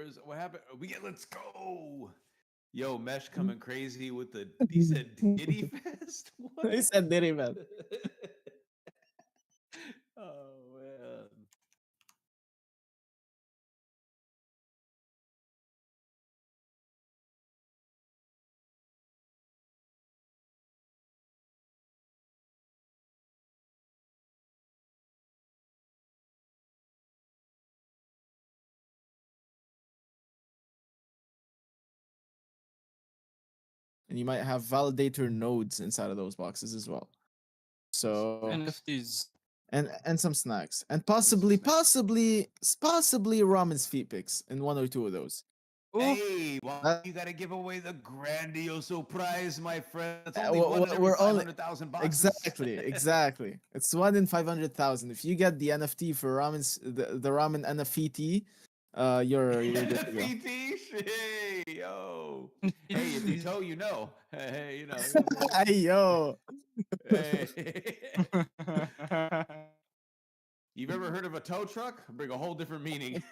Where's what happened? We get let's go. Yo, Mesh coming crazy with the he said Diddy Fest? What? He said Diddy, man. Oh man. And you might have validator nodes inside of those boxes as well. So NFTs. and some snacks. And some possibly ramen's feet picks in one or two of those. Ooh, Hey, well, That- you gotta give away the grandioso prize, my friend. It's only one in every we're only 500,000 boxes. exactly. It's 1 in 500,000. If you get the NFT for the ramen NFT, you're good to go. NFT, hey, yo. Hey, if you tow, you know. Hey, you know. Hey yo. Hey. You've ever heard of a tow truck? Bring a whole different meaning.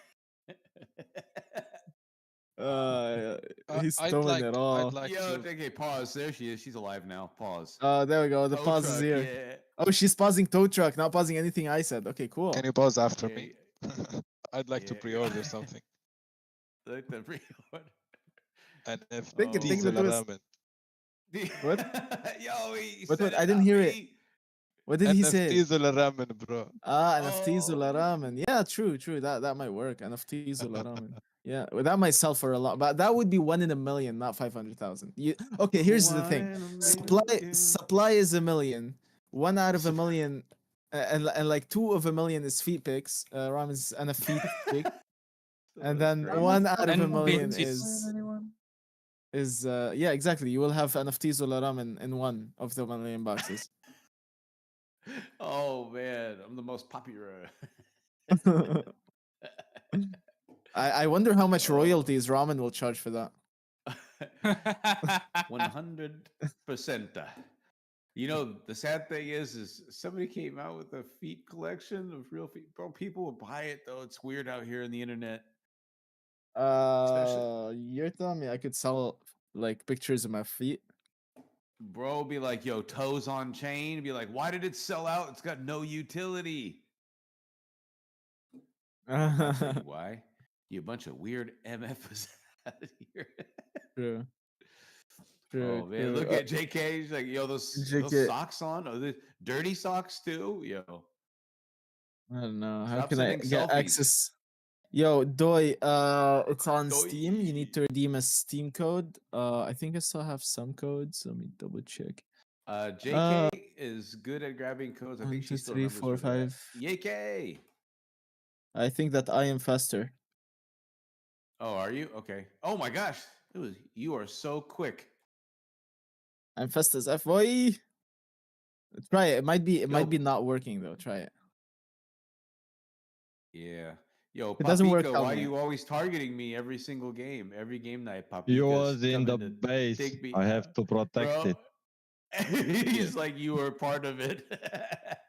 He's I'd throwing like, it all. I'd like Yo, to. okay, pause. There she is. She's alive now. Pause. There we go. The Tow pause is truck, here. yeah. Oh, she's pausing tow truck, not pausing anything I said. Okay, cool. Can you pause after Yeah, me? I'd like to yeah. pre-order something. Like the pre-order. Take it, NFT take the Zula twist. ramen. What? Yo, he What? said What? it, I didn't not hear it. me. What did he NFT say? Zula ramen, bro. NFT Oh, Zula ramen. Yeah, true. That might work. NFT Zula ramen. Yeah, well, that might sell for a lot, but that would be 1 in a million, not 500,000. Okay? Here's the thing: one in a million. supply is a million. One out of a Sup- million, and like 2 of a million is feet picks. Ramen's NFT pick, and That's then crazy. one out of a And million NFTs. is yeah, exactly. You will have NFT Zula ramen in one of the 1 million boxes. Oh man, I'm the most popular. I wonder how much Oh. royalties ramen will charge for that. 100%. You know, the sad thing is somebody came out with a feet collection of real feet. Bro, people will buy it though. It's weird out here on the internet. Especially, You're telling me I could sell like pictures of my feet? bro, be like, yo, toes on chain. Be like, why did it sell out? It's got no utility. I'll tell you why. You a bunch of weird MFs out here. True, true, Oh man, true. look at JK. He's like, yo, those JK, socks on? Are they dirty socks too? Yo, I don't know. How stop can I sending get selfies. access? Yo, Doi, it's on Steam. You need Doi. to redeem a Steam code. I think I still have some codes. Let me double check. JK is good at grabbing codes. I One, think she two, still three, remembers four, where they're at. five. YK. I think that I am faster. Oh, are you? Okay. Oh my gosh. You are so quick. I'm fast as F, boy. Try it. It Yo, might be not working though. Try it. yeah. Yo, If it doesn't work, Papico, tell why are me. you always targeting me every single game? Every game night, You Papica's was in the coming to base. take me I have out. to protect Bro, it. he's like, you were part of it.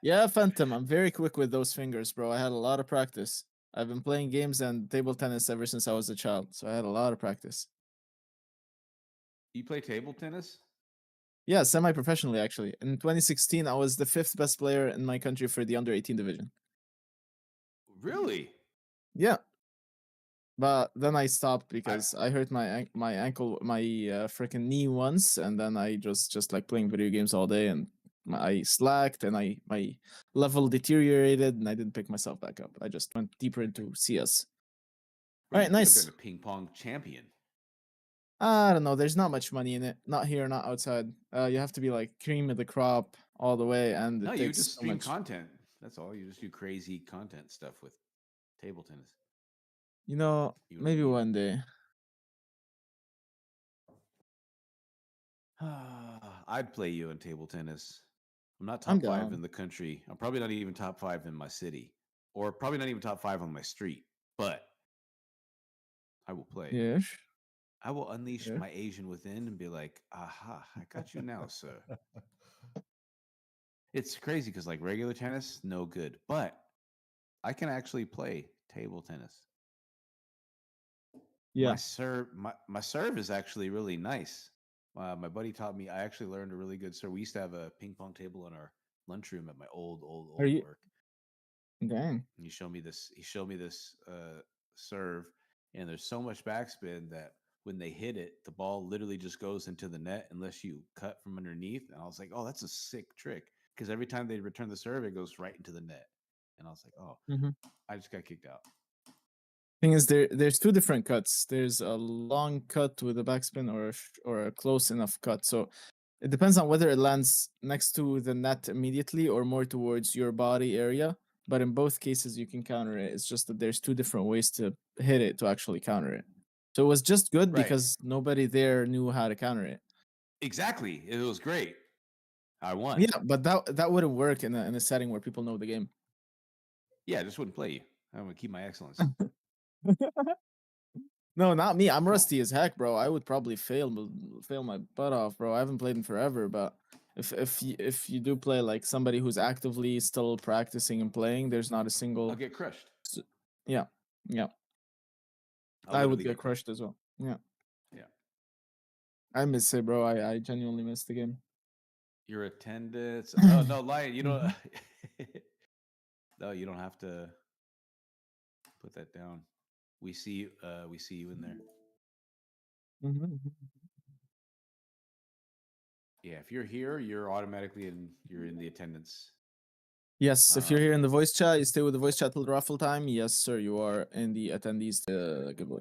Yeah, Phantom. I'm very quick with those fingers, bro. I had a lot of practice. I've been playing games and table tennis ever since I was a child, so I had a lot of practice. You play table tennis? Yeah, semi-professionally actually. In 2016, I was the fifth best player in my country for the under 18 division. Really? Yeah, but then I stopped I, because I hurt my ankle, my freaking knee once, and then I just like playing video games all day, and I slacked, and my level deteriorated, and I didn't pick myself back up. I just went deeper into CS. bro, All you right, could have nice. been a ping pong champion. I don't know. There's not much money in it. Not here, not outside. You have to be like cream of the crop all the way, and No, it you takes just so stream much. content. That's all. You just do crazy content stuff with table tennis. You know, You know what I maybe mean? one day. I'd play you in table tennis. I'm not I'm top five down. in the country. I'm probably not even top five in my city, or probably not even top five on my street. But I will play. Yes. I will unleash Yeah. my Asian within and be like, "Aha! I got you now, sir." It's crazy because like regular tennis, no good, but I can actually play table tennis. Yeah. My serve is actually really nice. My buddy taught me. I actually learned a really good serve. We used to have a ping pong table in our lunchroom at my Are old you? work. Dang. And he showed me this. He showed me this serve, and there's so much backspin that when they hit it, the ball literally just goes into the net unless you cut from underneath. And I was like, oh, that's a sick trick because every time they return the serve, it goes right into the net. And I was like, oh, Mm-hmm. I just got kicked out. Thing is, there's two different cuts. There's a long cut with a backspin or a close enough cut. So it depends on whether it lands next to the net immediately or more towards your body area. But in both cases, you can counter it. It's just that there's two different ways to hit it to actually counter it. So it was just good Right. because nobody there knew how to counter it. Exactly. It was great. I won. Yeah, but that wouldn't work in a setting where people know the game. Yeah, I just wouldn't play you. I'm gonna keep my excellence. No, not me. I'm Come on. rusty as heck, bro. I would probably fail my butt off, bro. I haven't played in forever, but if you do play like somebody who's actively still practicing and playing, there's not a I'll single. get crushed. Yeah, yeah. I'll I would literally get get crushed. crushed as well. Yeah, Yeah. I miss it, bro. I genuinely miss the game. Your attendance. Oh no, Lion, you don't. Mhm. No, you don't have to put that down. We see you. We see you in there. Mhm. Yeah, if you're here, you're automatically in. You're in the attendance. Yes, if you're here Um, in the voice chat, you stay with the voice chat till the raffle time. Yes, sir, you are in the attendees. Good boy.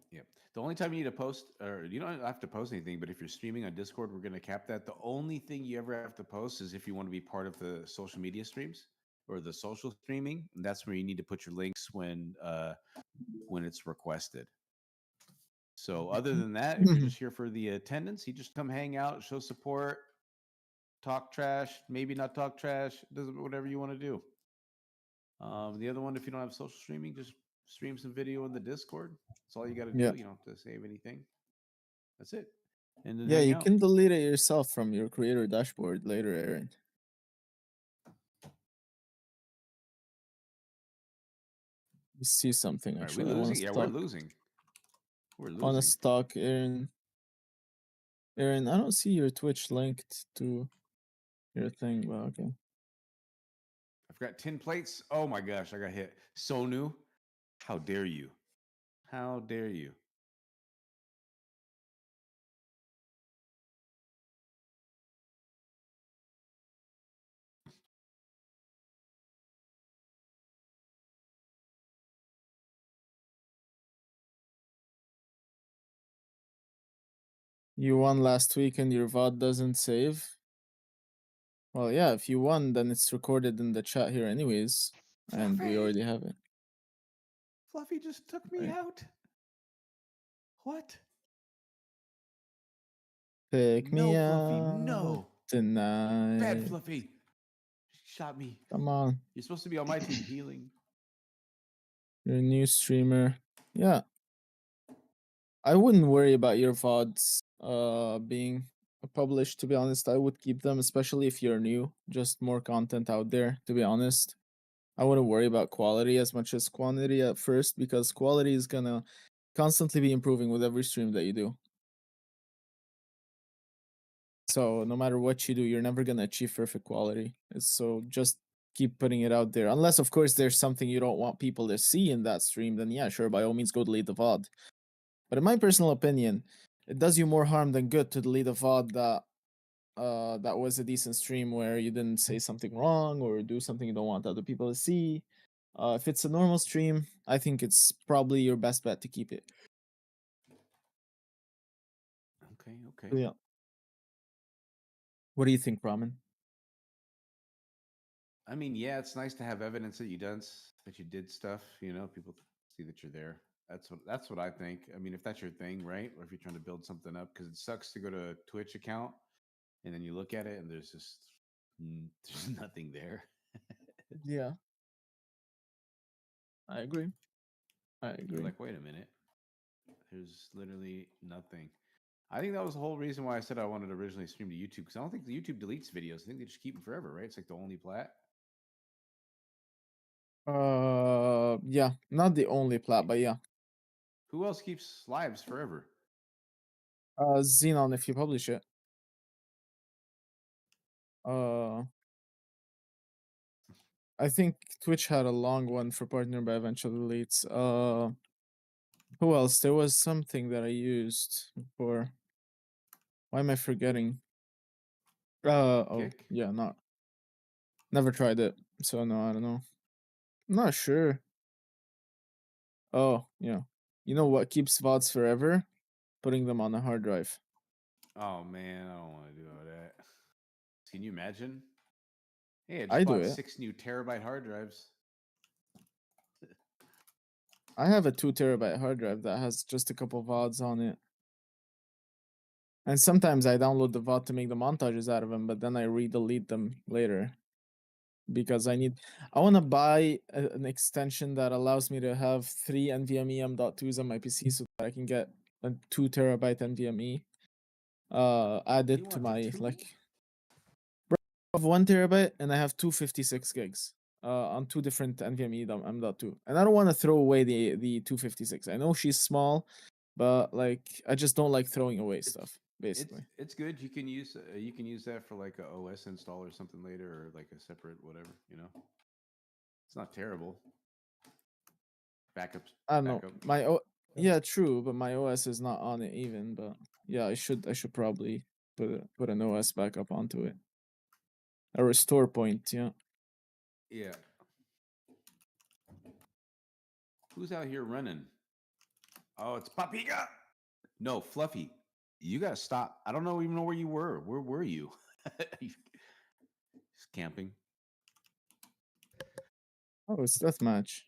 yeah. The only time you need to post, or you don't have to post anything, but if you're streaming on Discord, we're gonna cap that. The only thing you ever have to post is if you want to be part of the social media streams or the social streaming. And that's where you need to put your links when it's requested. So other than that, if you're Mhm. just here for the attendance, you just come hang out, show support, talk trash, maybe not talk trash, doesn't whatever you want to do. The other one, if you don't have social streaming, just stream some video in the Discord. That's all you got to Yeah, do. You don't have to save anything. That's it. And then yeah. hang You out. can delete it yourself from your creator dashboard later, Aaron. You see something All right, we actually. I want losing? to Yeah, we're talk. losing. We're Want to losing. stalk Aaron. Aaron, I don't see your Twitch linked to your thing, but okay. I've got 10 plates. Oh my gosh, I got hit. So new. How dare you? How dare you? You won last week and your VOD doesn't save. Well, yeah, if you won, then it's recorded in the chat here, anyways, and we Fluffy! already have it. Fluffy just took me Right. out. What? Pick No, me Fluffy, up no. Bad tonight. Fluffy. She shot me. Come on, You're supposed to be on my team healing. you're a new streamer. Yeah, I wouldn't worry about your VODs being published, to be honest. I would keep them, especially if you're new. Just more content out there, to be honest. I wouldn't worry about quality as much as quantity at first because quality is gonna constantly be improving with every stream that you do. So no matter what you do, you're never gonna achieve perfect quality. So just keep putting it out there. Unless of course there's something you don't want people to see in that stream, then yeah, sure, by all means go delete the VOD. But in my personal opinion, it does you more harm than good to delete a VOD that was a decent stream where you didn't say something wrong or do something you don't want other people to see. If it's a normal stream, I think it's probably your best bet to keep it. Okay, okay. So, yeah. What do you think, Ramen? I mean, yeah, it's nice to have evidence that that you did stuff. You know, people see that you're there. That's what I think. I mean, if that's your thing, right? Or if you're trying to build something up, because it sucks to go to a Twitch account and then you look at it and there's just there's nothing there. Yeah, I agree. I You're agree. like, wait a minute, there's literally nothing. I think that was the whole reason why I said I wanted to originally stream to YouTube because I don't think the YouTube deletes videos. I think they just keep them forever, right? It's like the only plat. Yeah, not the only plat, but yeah. Who else keeps lives forever? Xenon, if you publish it. I think Twitch had a long one for partner by eventual deletes. Who else? There was something that I used for. Why am I forgetting? Oh Kick? yeah, never tried it, so no, I don't know. I'm not sure. Oh yeah, you know what keeps VODs forever? Putting them on a hard drive. Oh man, I don't want to do all that. Can you imagine? Hey, I I just do bought it. 6 new terabyte hard drives. I have a 2 terabyte hard drive that has just a couple VODs on it. And sometimes I download the VOD to make the montages out of them, but then I re-delete them later. Because I want to buy an extension that allows me to have 3 NVMe M.2s on my PC so that I can get a 2 terabyte NVMe added You to want the my 2? of 1 terabyte, and I have 256 gigs on 2 different NVMe M.2, and I don't want to throw away the 256. I know she's small, but like I just don't like throwing away stuff. Basically, It's good. You can use that for like a OS install or something later, or like a separate whatever. You know, it's not terrible. Backups. I don't know. Backup. Yeah, true, but my OS is not on it even. But yeah, I should probably put an OS backup onto it. A restore point, yeah. Yeah. Who's out here running? Oh, it's Papiga. No, Fluffy. You gotta stop. I don't even know where you were. Where were you? He's camping. Oh, it's deathmatch.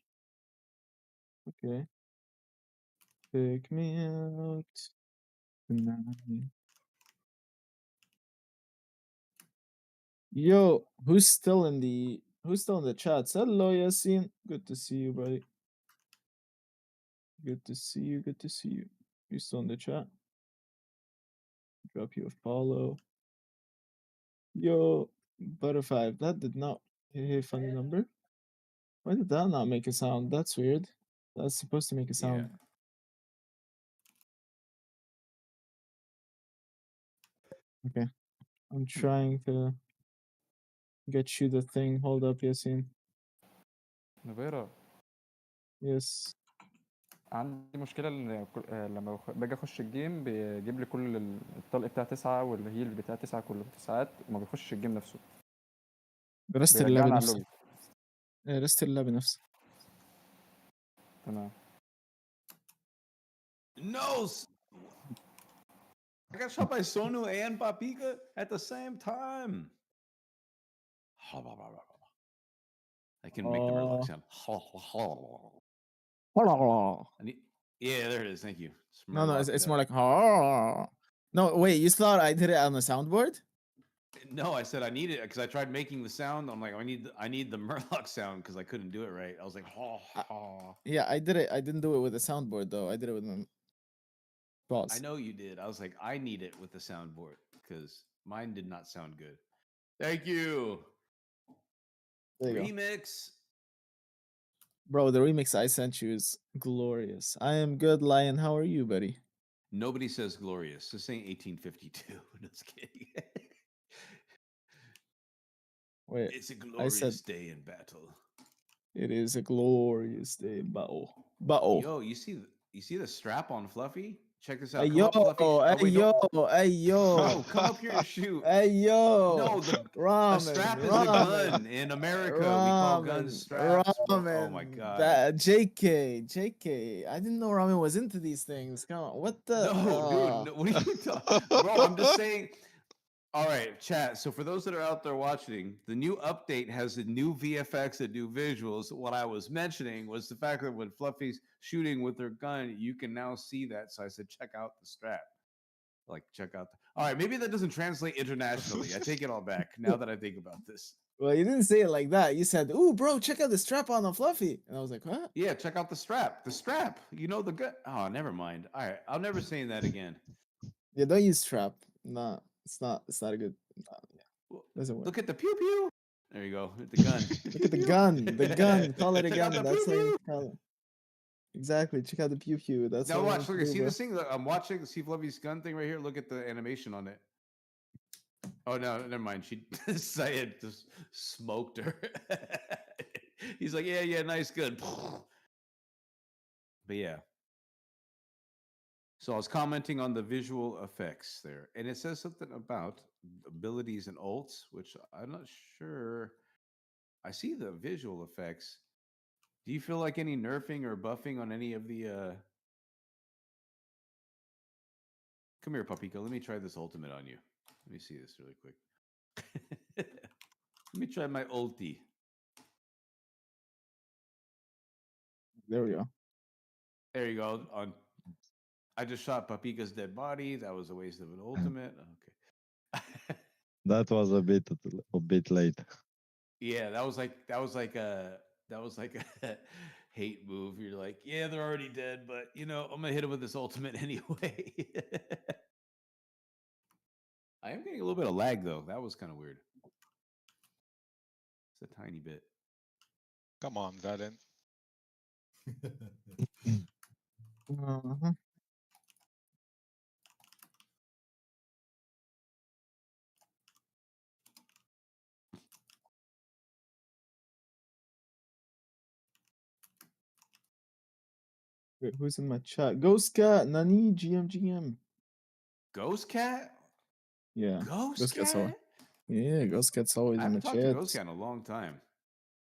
Okay. Pick me out tonight. Yo, who's still in the chat? Hello, Yasin. Good to see you, buddy. Good to see you. Good to see you. You still in the chat? Drop you a follow. Yo, Butterfly. That did not. Hey, funny number. Why did that not make a sound? That's weird. That's supposed to make a sound. Okay. I'm trying to get you the thing. Hold up, Yasin. نبيرة Yes. عندي مشكلة إن لما باجي أخش الجيم بيجيب لي كل الطلق بتاع 9 والهيل بتاع 9 كله 9 وما بيخش الجيم نفسه رست اللعبة بيرجعني على نفسها. اللوبي. رست اللعبة نفسها. تمام. No, I got shot by Sonu and Papiga at the same time. I can make the Murloc sound. Yeah, there it is. Thank you. No, it's more like no, wait, you thought I did it on the soundboard? No, I said I need it because I tried making the sound. I'm like, I need the Murloc sound because I couldn't do it right. I was like, Yeah, I did it. I didn't do it with the soundboard though. I did it with my boss. I know you did. I was like, I need it with the soundboard because mine did not sound good. Thank you. There you go. Remix. Bro, the remix I sent you is glorious. I am good, Lion. How are you, buddy? Nobody says glorious. This ain't 1852. Just kidding. Wait, It's a glorious day in battle. It is a glorious day in battle. Battle. Yo, you see the strap on Fluffy? Check this out. Hey Come yo, up, Fluffy. hey yo, hey yo. No, come up here and shoot. Hey yo. No, a strap is a gun. In America, we call guns straps. Oh my god. JK. I didn't know Ramen was into these things. Come on, what the? No, dude. No, what are you talking? Bro, I'm just saying. All right, chat. So for those that are out there watching, the new update has the new VFX and new visuals. What I was mentioning was the fact that when Fluffy's shooting with her gun, you can now see that. So I said, check out the strap. Like, check out. All right, maybe that doesn't translate internationally. I take it all back now that I think about this. Well, you didn't say it like that. You said, "Ooh, bro, check out the strap on Fluffy," and I was like, "What?" Yeah, check out the strap. The strap. You know the gun. Oh, never mind. All right, I'll never say that again. Yeah, don't use strap. No, it's not. It's not a good. Yeah, doesn't work. Look at the pew pew. There you go. The gun. Look at the gun. The gun. Call it again. That's how you call it. Exactly. Check out the pew pew. That's Now what I watch, wanted look, to do, see bro. this thing? Look, I'm watching Steve Lovey's gun thing right here. Look at the animation on it. Oh no, never mind. She Syed just smoked her. He's like, yeah, nice, good. But yeah. So I was commenting on the visual effects there, and it says something about abilities and ults, which I'm not sure. I see the visual effects. Do you feel like any nerfing or buffing on any of the Come here, Papika. Let me try this ultimate on you. Let me see this really quick. Let me try my ulti. There we go. There you go. I just shot Papika's dead body. That was a waste of an ultimate. Okay. That was a bit late. Yeah, that was like a hate move. You're like, yeah, they're already dead, but I'm gonna hit him with this ultimate anyway. I am getting a little bit of lag though. That was kind of weird. It's a tiny bit. Come on, Valen. Uh-huh. Wait, who's in my chat? Ghost Cat, Nani, GM. Ghost Cat? Yeah. Ghost Cat's always. Cat? Yeah, Ghost Cat's always I in my haven't talked to chat. Ghost Cat in a long time.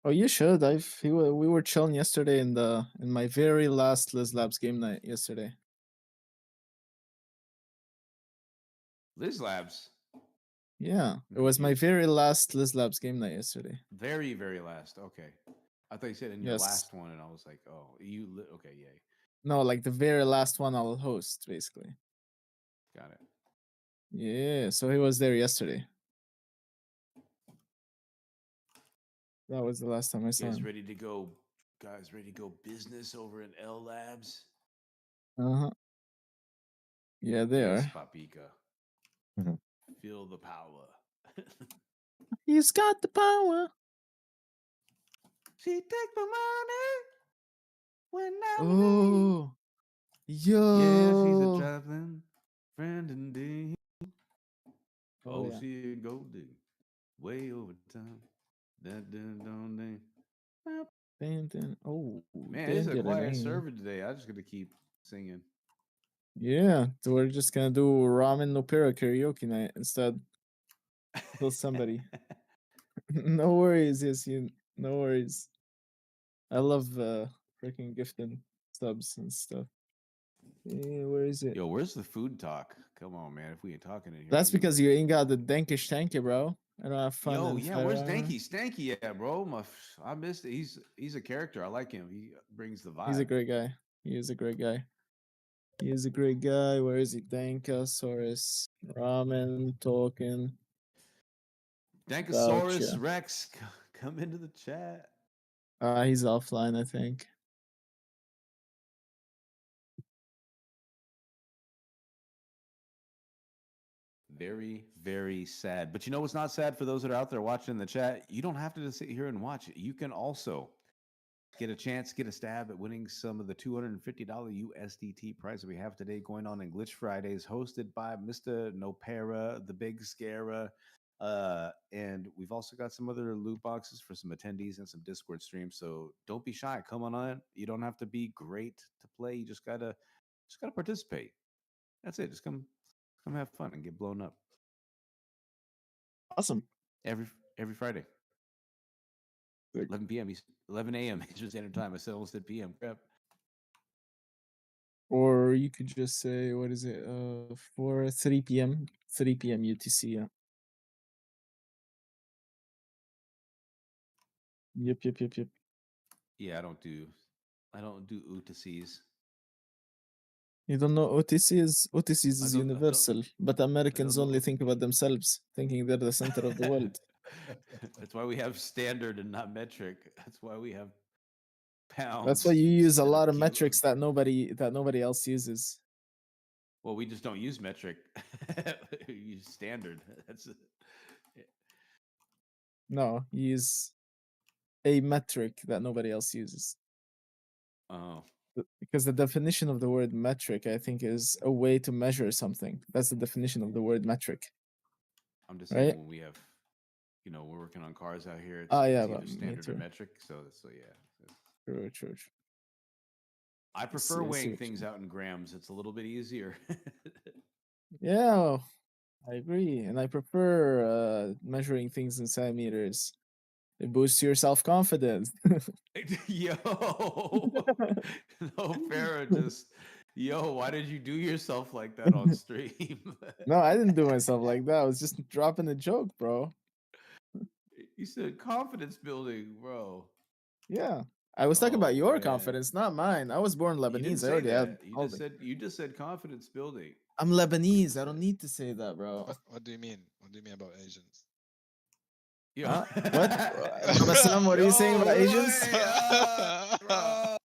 Oh, you should. We were chilling yesterday in my very last Liz Labs game night yesterday. Liz Labs. Yeah, it was my You- very last Liz Labs game night yesterday. Very, very last. Okay. I thought you said in your Yes. last one, and I was like, oh, okay, yeah, No, like the very last one I'll host, basically. got it. Yeah, so he was there yesterday. That was the last time I You saw guys him. ready to go? Guys, ready to go business over in L Labs? Uh-huh. Yeah, they Yes, are. Papika. Mhm. Feel the power. He's got the power. She take my money when I'm Oh, Yeah, she's a yo. traveling friend indeed. Oh, yeah. she and Goldie. Way over time. Dun. Oh, Man, it's a quiet ding. server today. I'm just gonna keep singing. Yeah, so we're just gonna do ramen no pera karaoke night instead. Kill somebody. No worries, yes, no worries. I love freaking gifting subs and stuff. Yeah, where is it? Yo, where's the food talk? Come on, man. If we ain't talking in here, That's we because you ain't got the dankish tanky, bro. I don't have fun Yo, in yeah, Fire where's Armor. Stanky? Stanky, yeah, bro. I missed it. He's a character. I like him. He brings the vibe. He's a great guy. He is a great guy. He is a great guy. Where is he? Dankosaurus. Ramen talking. Dankosaurus Gotcha. Rex, come into the chat. He's offline, I think. Very, very sad. But you know what's not sad for those that are out there watching in the chat? You don't have to just sit here and watch it. You can also get a stab at winning some of the $250 USDT prize that we have today going on in Glitch Fridays, hosted by Mr. Nopera, the Big Scara. And we've also got some other loot boxes for some attendees and some Discord streams. So don't be shy. Come on in. You don't have to be great to play. You just gotta participate. That's it. Just come have fun and get blown up. Awesome. Every Friday. Sick. 11 p.m. 11 a.m. Eastern Standard Time. I said almost said p.m. Crap. Or you could just say, what is it? For 3 p.m. 3 p.m. UTC, yeah. Yep. Yeah, I don't do UTCs. You don't know OTCs? OTCs is I don't- universal, but Americans know only think about themselves, thinking they're the center of the world. That's why we have standard and not metric. That's why we have pounds. That's why you use a instead lot of kilos. metrics that nobody else uses. Well, we just don't use metric. We use standard. That's No, you use a metric that nobody else uses. Oh, Because the definition of the word metric, I think, is a way to measure something. That's the definition of the word metric, I'm just right? saying when we have, we're working on cars out here. It's, Oh yeah, it's but either me standard or too. metric. So yeah. True, true. I prefer I see weighing what you things mean. out in grams. It's a little bit easier. Yeah, I agree, and I prefer measuring things in centimeters. It boosts your self confidence. Yo, no, Farrah, why did you do yourself like that on stream? No, I didn't do myself like that. I was just dropping a joke, bro. You said confidence building, bro. Yeah, I was talking about Oh your man, confidence, not mine. I was born you didn't Lebanese. I say already had that. all the. You just said confidence building. I'm That's what you Lebanese. just I don't said. need to say that, bro. What do you mean? What do you mean about Asians? Yo, Huh? What? Baba Sam, what are you saying about yo, Asians? boy, bro.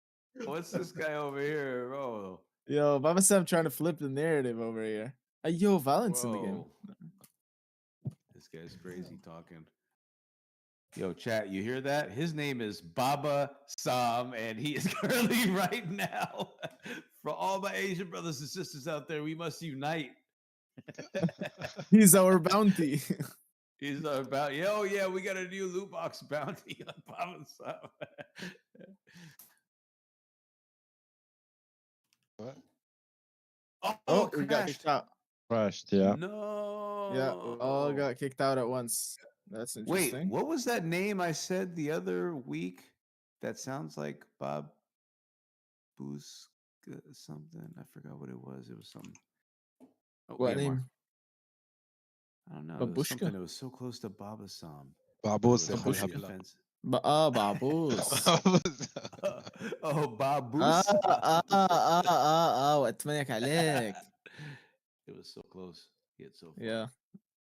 What's this guy over here, bro? Yo, Baba Sam trying to flip the narrative over here. Yo, Valence in the game. Whoa, this guy's crazy talking. Yo, chat, you hear that? His name is Baba Sam, and he is currently right now. For all my Asian brothers and sisters out there, we must unite. He's our bounty. He's about, yeah, we got a new loot box bounty on Baba Sam. What? Oh, We got crashed. kicked out. Crashed, yeah. No. Yeah, we all got kicked out at once. That's Wait, interesting. what was that name I said the other week? That sounds like Bob Booska something. I forgot what it was. It was something. Oh, What yeah, Mark. name? I don't know. It was Babushka? something that was so close to Baba Sam. Babos It was Babushka. really offensive. Babus. Oh, Babus. واتمنك عليك. It was so close. Yet so far. Yeah.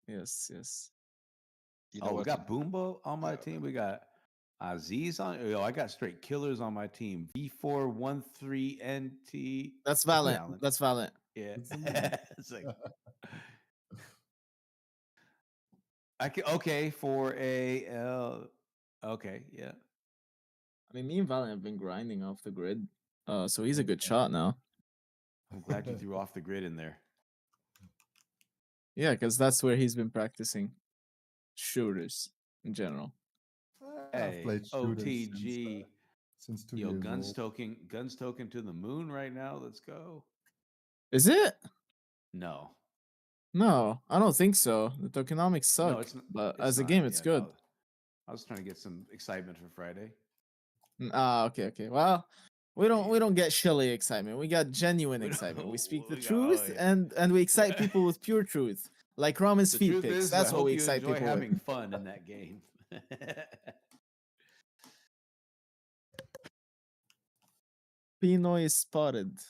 Yes. You know Oh, we what? got Boombo on my Yeah. team. We got Aziz on. Yo, I got straight killers on my team. V413NT. That's Valent. That's Valent. Yeah. It's a It's like okay for a okay, yeah. I mean, me and Valent have been grinding off the grid. So he's a good shot now. I'm glad you threw off the grid in there. Yeah, because that's where he's been practicing shooters in general. I've Hey, played shooters OTG. since 2 Yo, years guns old. token to the moon right now. Let's go. Is it? No. No, I don't think so. The tokenomics suck. No, it's not. But It's as a not, game, it's yeah, good. no. I was trying to get some excitement for Friday. Okay. Well, we don't get shilly excitement. We got genuine We don't- excitement. We speak the we got- truth yeah. and we excite people with pure truth. Like Ramen's The feet truth pics. is, That's I what hope we you excite enjoy people having with. fun in that game. Pinoy is spotted.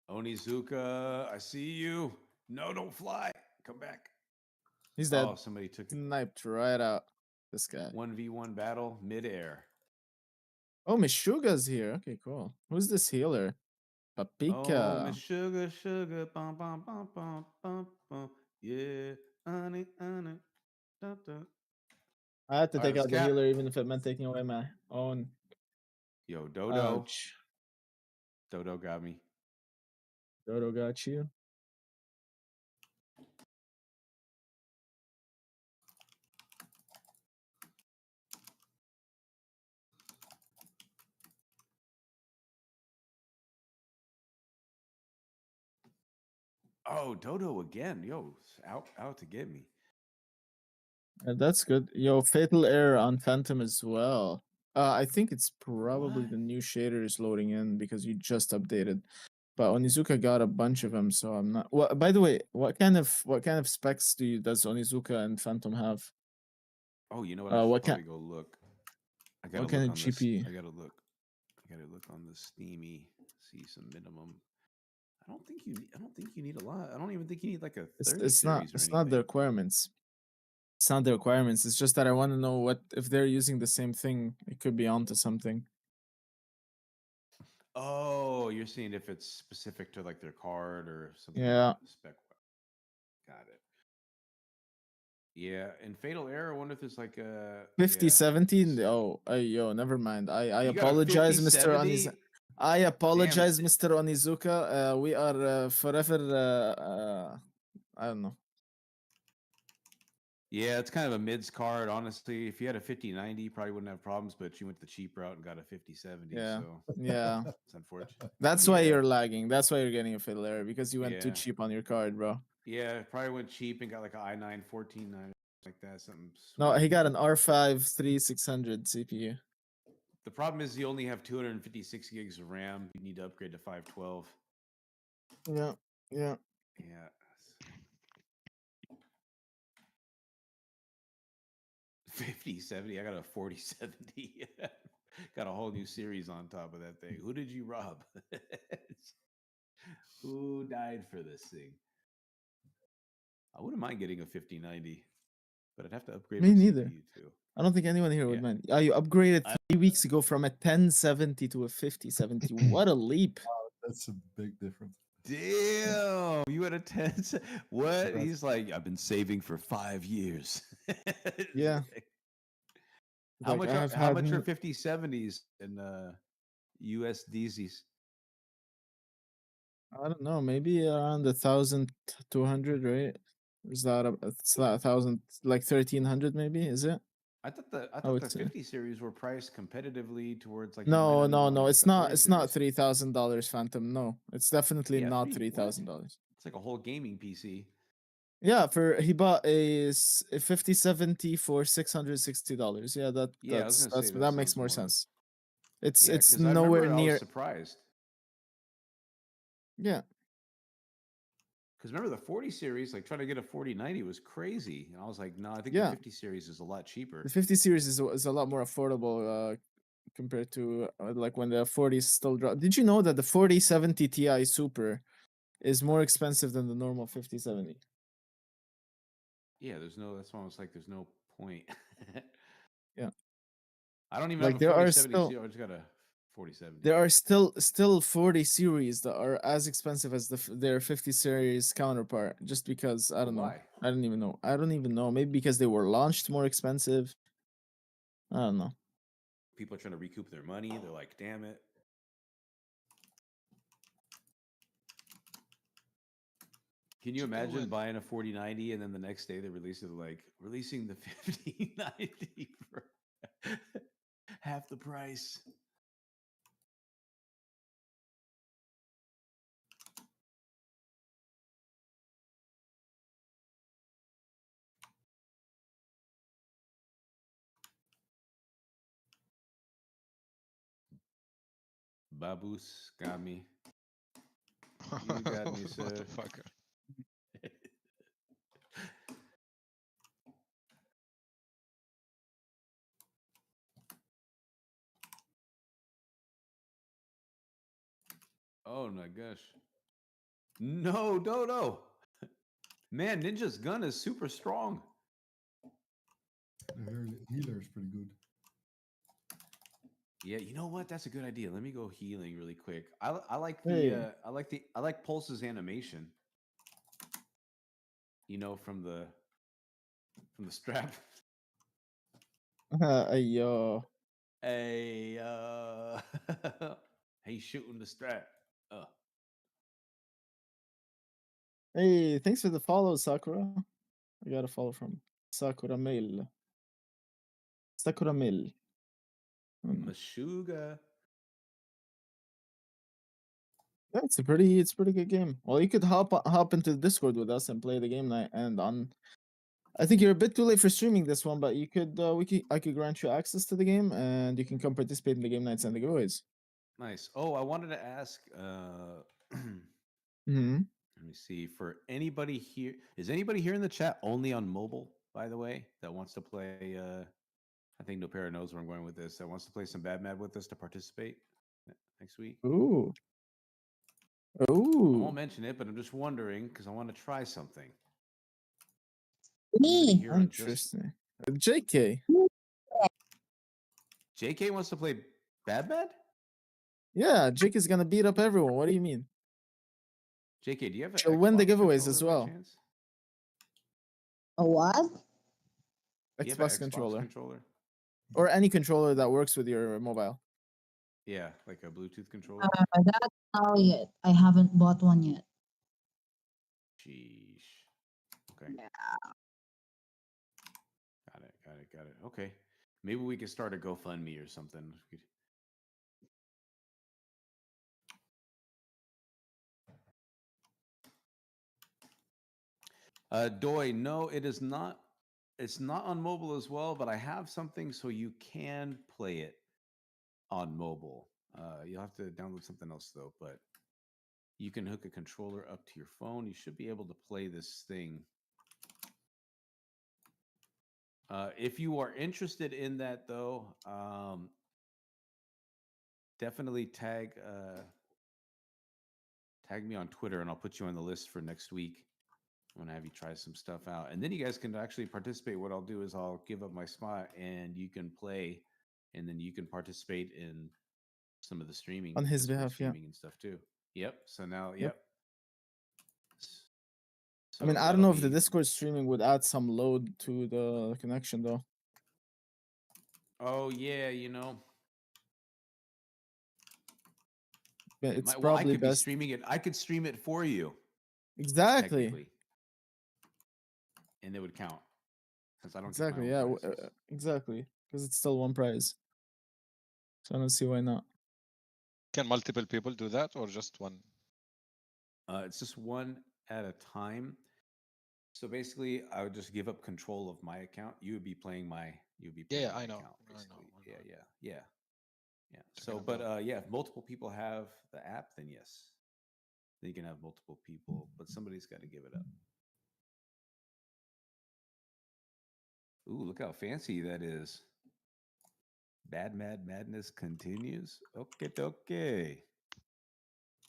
Onizuka, I see you. No, don't fly. Come back. He's dead. Oh, somebody took it. Sniped right out. This guy. 1v1 battle midair. Oh, Meshuga's here. Okay, cool. Who's this healer? Oh, Papika. Miss Sugar, bum, bum, bum, bum, bum, bum. Yeah, honey. Da, da. I had to All right, take let's out the cap. healer even if it meant taking away my own. Yo, Dodo. Ouch. Dodo got me. Dodo got you. Oh, Dodo again. Yo, out to get me. That's good. Yo, fatal error on Phantom as well. I think it's probably What? the new shader is loading in because you just updated. But Onizuka got a bunch of them, so I'm not. Well, by the way, what kind of specs does Onizuka and Phantom have? Oh, you know what? I should What probably go look. I gotta what look kind on of this. GP? I gotta look on the Steamy. See some minimum. I don't think you need a lot. I don't even think you need like a 30 It's not series or it's not the anything. requirements. It's not the requirements. It's just that I want to know what if they're using the same thing. It could be onto something. Oh, you're seeing if it's specific to like their card or something. Yeah. Spec. Got it. Yeah, and Fatal Error. I wonder if there's like a 50, yeah, 70. this- Oh, yo, never mind. I You got a apologize, 50, Mr. Oniz. 70? I apologize, Damn. Mr. Onizuka. We are forever. I don't know. Yeah, it's kind of a mids card, honestly. If you had a 50-90, you probably wouldn't have problems, but you went the cheap route and got a 50-70. Yeah. So Yeah. it's unfortunate. That's why Yeah. you're lagging. That's why you're getting a fatal error because you went too Yeah. cheap on your card, bro. Yeah, probably went cheap and got like an i9 14-9 like that. Something. No, sweet. he got an R5 3600 CPU. The problem is you only have 256 gigs of RAM. You need to upgrade to 512. Yeah. Yeah. Yeah. 50, 70. I got a 40, 70. Got a whole new series on top of that thing. Who did you rob? Who died for this thing? I wouldn't mind getting a 50-90, but I'd have to upgrade Me my neither. CPU too. I don't think anyone here would Yeah. mind. You upgraded I- 3 weeks ago from a 1070 to a 5070. What a leap. That's a big difference. Damn, you had a 10. What? That's- He's like, I've been saving for 5 years. It's Yeah. like- how Like, much? I have How had much are n- 50-70s in USDs? I don't know, maybe around 1,200, right? Is that it's that 1,000, like 1,300 maybe? Is it? I thought the Oh, the it's 50 series were priced competitively towards like the no, no, $900, no. like It's the not. 40 It's not series. $3,000, Phantom. No, it's definitely Yeah, not what? $3,000. It's like a whole gaming PC. Yeah, he bought a 5070 for $660. Yeah, Yeah, I was gonna say that makes sounds more sense. It's Yeah, it's because I nowhere remember I near. was surprised. Yeah, Because remember the 40 series, like trying to get a 40-90 was crazy. And I was like, no, I think Yeah. the 50 series is a lot cheaper. the 50 series is a lot more affordable compared to like when the 40s still drop. Did you know that the 4070 Ti Super is more expensive than the normal 5070? Yeah, that's why I was like, there's no point. Yeah. I don't even Like, have a there are 4070. still- I just got a 4070. There are still 40 series that are as expensive as their 50 series counterpart. Just because I don't know. Why? I don't even know. I don't even know. Maybe because they were launched more expensive. I don't know. People are trying to recoup their money. They're like, damn it. Can you Keep imagine going. buying a 4090 and then the next day they release it like releasing the 5090 for half the price? Babus got me. You got me, sir. Motherfucker. Oh my gosh. No, Dodo. Man, Ninja's gun is super strong. The healer is pretty good. Yeah, you know what? That's a good idea. Let me go healing really quick. I like Hey. the I like Pulse's animation. You know, from the strap. Yo. Hey, he's shooting the strap. Hey, thanks for the follow, Sakura. I got a follow from Sakura Mail. Sakura Mail. Meshuga. Yeah, it's a pretty good game. Well, you could hop into the Discord with us and play the game night. And on, I think you're a bit too late for streaming this one, but you could I could grant you access to the game, and you can come participate in the game nights and the giveaways. Nice. Oh, I wanted to ask. Hmm. Let me see. For anybody here, is anybody here in the chat only on mobile? By the way, that wants to play. I think Nopera knows where I'm going with this. That wants to play some Badmad with us to participate next week. Ooh. I Ooh. won't mention it, but I'm just wondering because I want to try something. Anybody here on just Interesting. JK. JK wants to play Badmad? Yeah, Jake is gonna beat up everyone. What do you mean? JK, do you have an She'll win the Xbox giveaways as controller by well. chance? A what? Do you have an Xbox controller. Or any controller that works with your mobile. Yeah, like a Bluetooth controller. That's not yet. I haven't bought one yet. Sheesh. Okay. Yeah. Got it. Okay. Maybe we could start a GoFundMe or something. Doi, no, it is not. It's not on mobile as well, but I have something so you can play it on mobile. You'll have to download something else though, but you can hook a controller up to your phone. You should be able to play this thing. If you are interested in that though, definitely tag me on Twitter and I'll put you on the list for next week. I'm gonna have you try some stuff out, and then you guys can actually participate. What I'll do is I'll give up my spot, and you can play, and then you can participate in some of the streaming On his Discord behalf, yeah. streaming and stuff too. Yep. So now, Yep. So I mean, I don't that'll know if the be- Discord streaming would add some load to the connection though. Oh yeah, you know. Yeah, It it's might- well, I probably could be best. streaming it. I could stream it for you. Exactly. Technically. And it would count. Since I don't get my Exactly. own Yeah. prizes. Exactly. Because it's still one prize. So I don't see why not. Can multiple people do that or just one? It's just one at a time. So basically, I would just give up control of my account. You would be playing my. You'd be playing Yeah, my I know. account, I know, basically. I know. Yeah. So, Talking but about- yeah, if multiple people have the app, then yes, then you can have multiple people. But somebody's got to give it up. Ooh, look how fancy that is. Badmad Madness continues. Okay.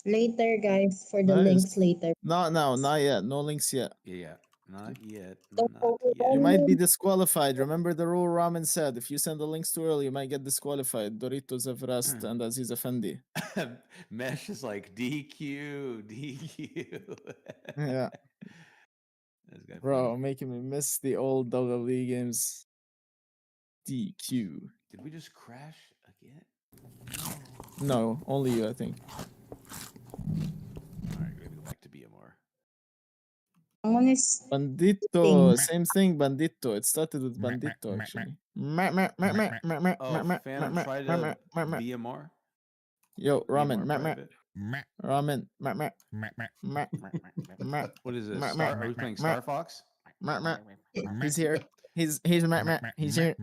Later, guys, for the Nice. links later. Not now. Not yet. No links yet. Yeah. Not yet. Don't Not forget yet. You might be disqualified. Remember the rule Ramen said. If you send the links too early, you might get disqualified. Doritos Everest and Aziz Effendi. Mesh is like DQ. Yeah. That's got Bro, funny. making me miss the old WWE games. DQ. Did we just crash again? No, only you, I think. All right, maybe go back to BMR. Someone is Bandito, same thing, Bandito. It started with Bandito, actually. Oh, Phantom, try to BMR. Yo, Ramen, BMR private. Ramen, What is this? Are we playing Star Fox? He's here. He's he's here.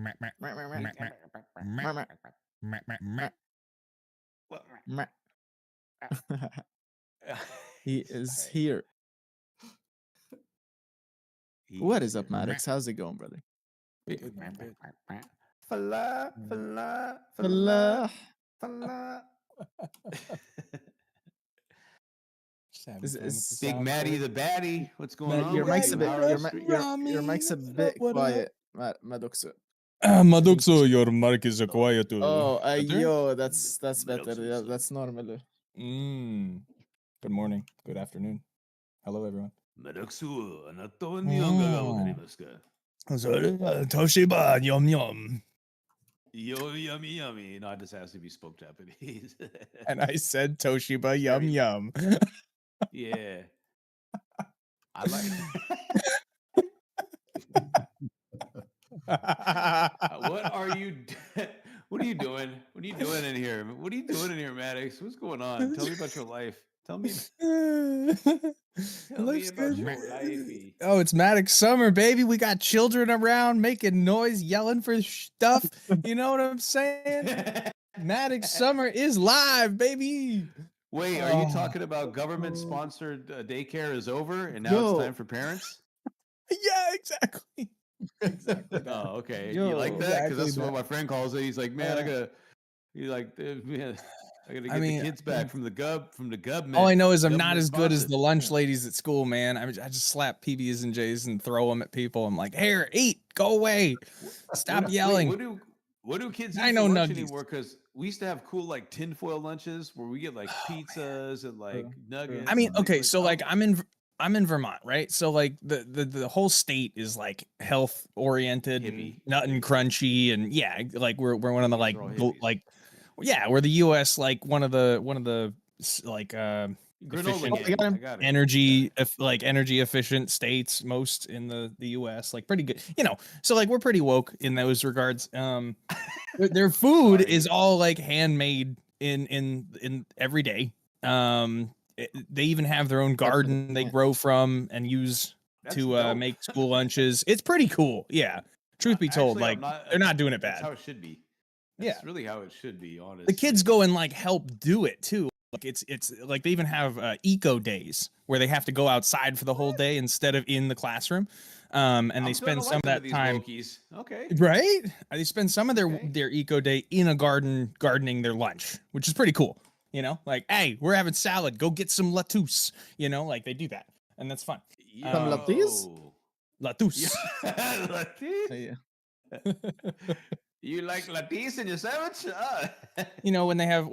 He is here. What is up, Maddox? How's it going, brother? Fala. Hello. Is Big Maddie the Baddie. What's going on? your with mic's you? a bit How are your, the mi- streets? your mic's a bit quiet, Maddoxo. Madokso, your mic is quiet. Oh, better? yo, that's better. Maddoxo, Yeah, so- that's normal. Good morning. Good afternoon. Hello, everyone. メダクスはあなたは日本語がわかりますか？それはToshiba, yum yum. Yo, yummy, yummy. No, I just asked if you spoke Japanese. And I said Toshiba, yum Very- yum. Yeah. I like. What are you? What are you doing? What are you doing in here? What are you doing in here, Maddox? What's going on? Tell me about your life. Tell me. Tell me Life's about good. your lifey. Oh, it's Maddox Summer, baby. We got children around making noise, yelling for stuff. You know what I'm saying? Maddox Summer is live, baby. Wait, are you Oh. talking about government-sponsored daycare is over and now Yo. it's time for parents? Yeah, exactly. Exactly. that. Oh, okay. Yo, You like that? Because exactly that's what that. my friend calls it. He's like, man, I gotta. He's like, man, I gotta get mean, the kids back from the government. All I know is I'm not government as good as sponsored. the lunch ladies at school, man. I just slap PBs and J's and throw them at people. I'm like, here, eat, go away, stop Wait, yelling. What do kids eat I for know lunch nuggies. anymore? Because we used to have cool like tinfoil lunches where we get like pizzas and like nuggets. I mean, and things okay, like so that. like I'm in Vermont, right? So like the whole state is like health oriented and Hippie. nut and crunchy, and yeah, like we're one of the You guys like are all vo- hippies. like yeah, we're the U.S. like one of the like Granola efficient gang. got I got it. energy like energy efficient states most in the US, like pretty good, you know, so like we're pretty woke in those regards. Their food Sorry. is all like handmade in every day. They even have their own garden they yeah. grow from and use That's to dope. make school lunches. It's pretty cool. Yeah, truth be told, Actually, I'm like they're not doing it That's bad. how it should be. Yeah. That's really how it should be, honestly. The kids go and like help do it too. Like it's like they even have eco days where they have to go outside for the whole day instead of in the classroom. And I'm they starting spend to some like of these that time, Wokies. Okay. right? They spend some of Okay. their eco day in a garden gardening their lunch, which is pretty cool. You know, like, hey, we're having salad, go get some lettuce. You know, like they do that, and that's fun. Some lettuce? Lettuce. Latisse? Yeah. You like latisse in your sandwich? You know, when they have